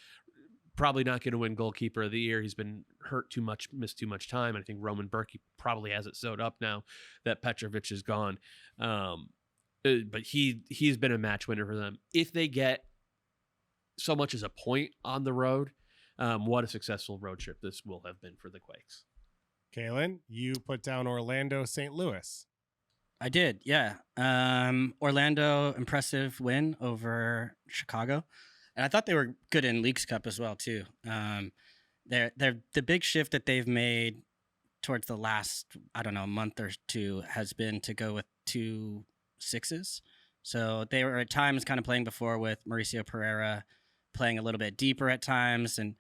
probably not going to win goalkeeper of the year. He's been hurt too much, missed too much time. I think Roman Berkey probably has it sewed up now that Petrovic is gone. But he's been a match winner for them. If they get so much as a point on the road, what a successful road trip this will have been for the Quakes. Calen, you put down Orlando, St. Louis. I did, yeah. Orlando, impressive win over Chicago. And I thought they were good in Leagues Cup as well, too. They're the big shift that they've made towards the last, month or two has been to go with 2 6s. So they were at times kind of playing before with Mauricio Pereira, playing a little bit deeper at times, and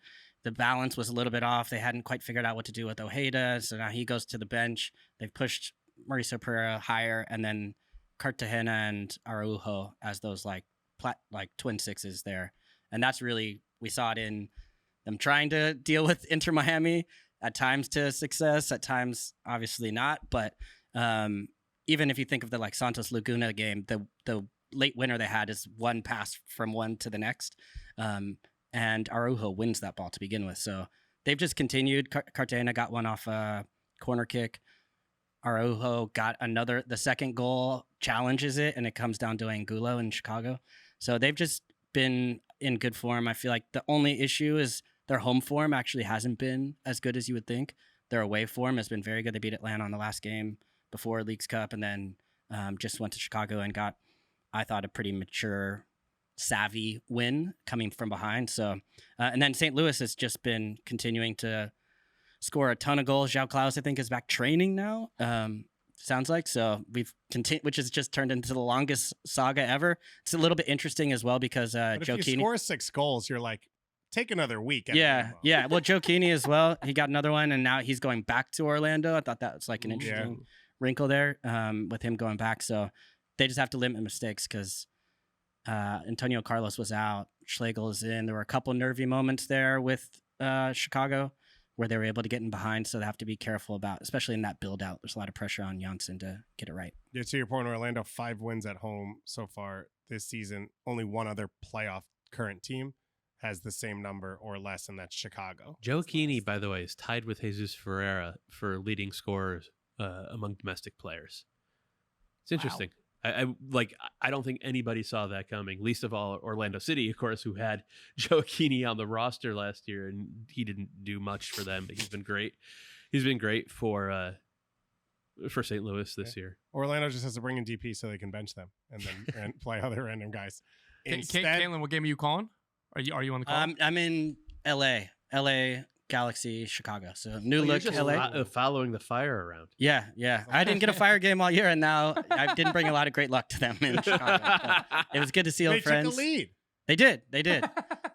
the balance was a little bit off. They hadn't quite figured out what to do with Ojeda, so now he goes to the bench. They've pushed Mauricio Pereira higher, and then Cartagena and Araujo as those like twin 6s there. And that's really, we saw it in them trying to deal with Inter Miami, at times to success, at times obviously not. But even if you think of the Santos Laguna game, the late winner they had is one pass from one to the next. And Araujo wins that ball to begin with. So they've just continued. Cartagena got one off a corner kick. Araujo got the second goal, challenges it, and it comes down to Angulo in Chicago. So they've just been in good form. I feel like the only issue is their home form actually hasn't been as good as you would think. Their away form has been very good. They beat Atlanta on the last game before Leagues Cup, and then just went to Chicago and got, I thought, a pretty mature, savvy win coming from behind. So, and then St. Louis has just been continuing to score a ton of goals. João Klaus, I think, is back training now. Sounds like so. We've continued, which has just turned into the longest saga ever. It's a little bit interesting as well because But Joe if you Keeney. score 6 goals, you're like, take another week. at Yeah, minimum. yeah. Well, Joe Keeney as well. He got another one, and now he's going back to Orlando. I thought that was like an Yeah. interesting wrinkle there with him going back. So they just have to limit mistakes because Antonio Carlos was out. Schlegel is in. There were a couple nervy moments there with Chicago where they were able to get in behind. So they have to be careful about, especially in that build out. There's a lot of pressure on Janssen to get it right. Yeah, to your point, Orlando, 5 wins at home so far this season. Only one other playoff current team has the same number or less, and that's Chicago. Joe Keeney, by the way, is tied with Jesus Ferreira for leading scorers among domestic players. It's interesting. I don't think anybody saw that coming, least of all Orlando City, of course, who had Joe Keeney on the roster last year, and he didn't do much for them, but he's been great. He's been great for St. Louis this year. Orlando just has to bring in DP so they can bench them and then play other random guys. Instead, Calen, what game are you calling? Are you on the call? I'm in LA, Galaxy, Chicago. So new You're look just LA. following the fire around. Yeah. I didn't get a fire game all year, and now I didn't bring a lot of great luck to them in Chicago. But it was good to see old they friends. took the lead. They did.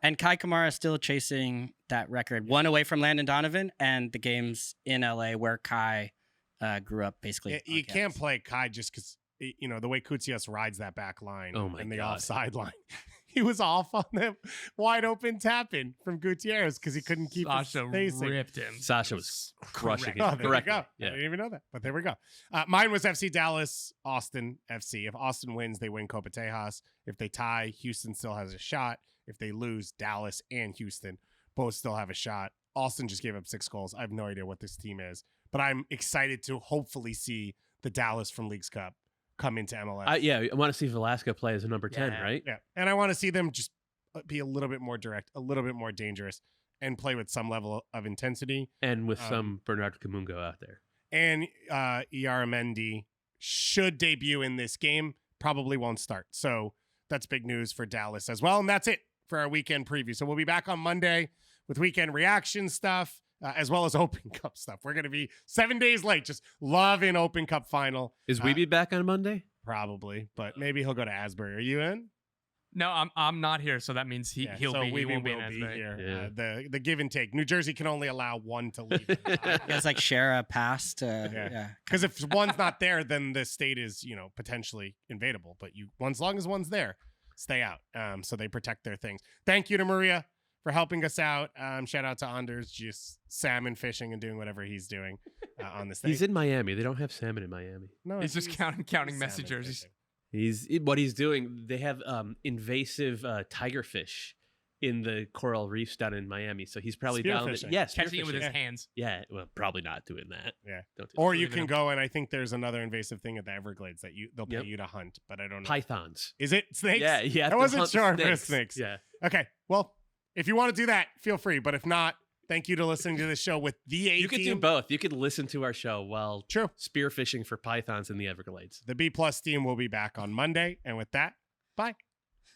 And Kai Kamara is still chasing that record, one away from Landon Donovan, and the games in LA where Kai grew up basically. Yeah, on you can't campus. play Kai just because, the way Kutsias rides that back line Oh my and the God. offside line. He was off on the wide open tap-in from Gutierrez because he couldn't keep his Sasha spacing. ripped him. Sasha was crushing Correct. it. Oh, there we Correctly. go. I Yeah. didn't even know that, but there we go. Mine was FC Dallas, Austin FC. If Austin wins, they win Copa Tejas. If they tie, Houston still has a shot. If they lose, Dallas and Houston both still have a shot. Austin just gave up 6 goals. I have no idea what this team is, but I'm excited to hopefully see the Dallas from Leagues Cup come into MLS. I want to see Velasco play as a number 10, Yeah. right? Yeah, and I want to see them just be a little bit more direct, a little bit more dangerous, and play with some level of intensity. And with some Bernardo Camungo out there. And Iaramendi should debut in this game, probably won't start. So that's big news for Dallas as well. And that's it for our weekend preview. So we'll be back on Monday with weekend reaction stuff, as well as Open Cup stuff. We're going to be 7 days late, just loving Open Cup final. Is Weeby back on Monday? Probably, but maybe he'll go to Asbury. Are you in? No, I'm not here, so that means he so he we won't be will in be Asbury. here. Yeah. The give and take. New Jersey can only allow one to leave. You guys like share a pass to Yeah. Because if one's not there, then the state is, potentially invadable. But as long as one's there, stay out. So they protect their things. Thank you to Maria for helping us out. Shout out to Anders, just salmon fishing and doing whatever he's doing on this thing. He's in Miami. They don't have salmon in Miami. No, He's just counting salmon Messi jerseys. fishing. What he's doing, they have invasive tigerfish in the coral reefs down in Miami. So he's probably down there. Spearfishing. Yeah, Catching it with his spearfishing. hands. Yeah, well, probably not doing that. Yeah. Don't do Or that. you even can know. go, and I think there's another invasive thing at the Everglades that they'll pay Yep. you to hunt, but I don't know. Pythons. Is it snakes? Yeah, yeah. I wasn't sure if it was snakes. Yeah. Okay, well, if you want to do that, feel free. But if not, thank you to listening to this show with the A You could do team. both. You could listen to our show while True. spearfishing for pythons in the Everglades. The B+ team will be back on Monday. And with that, bye.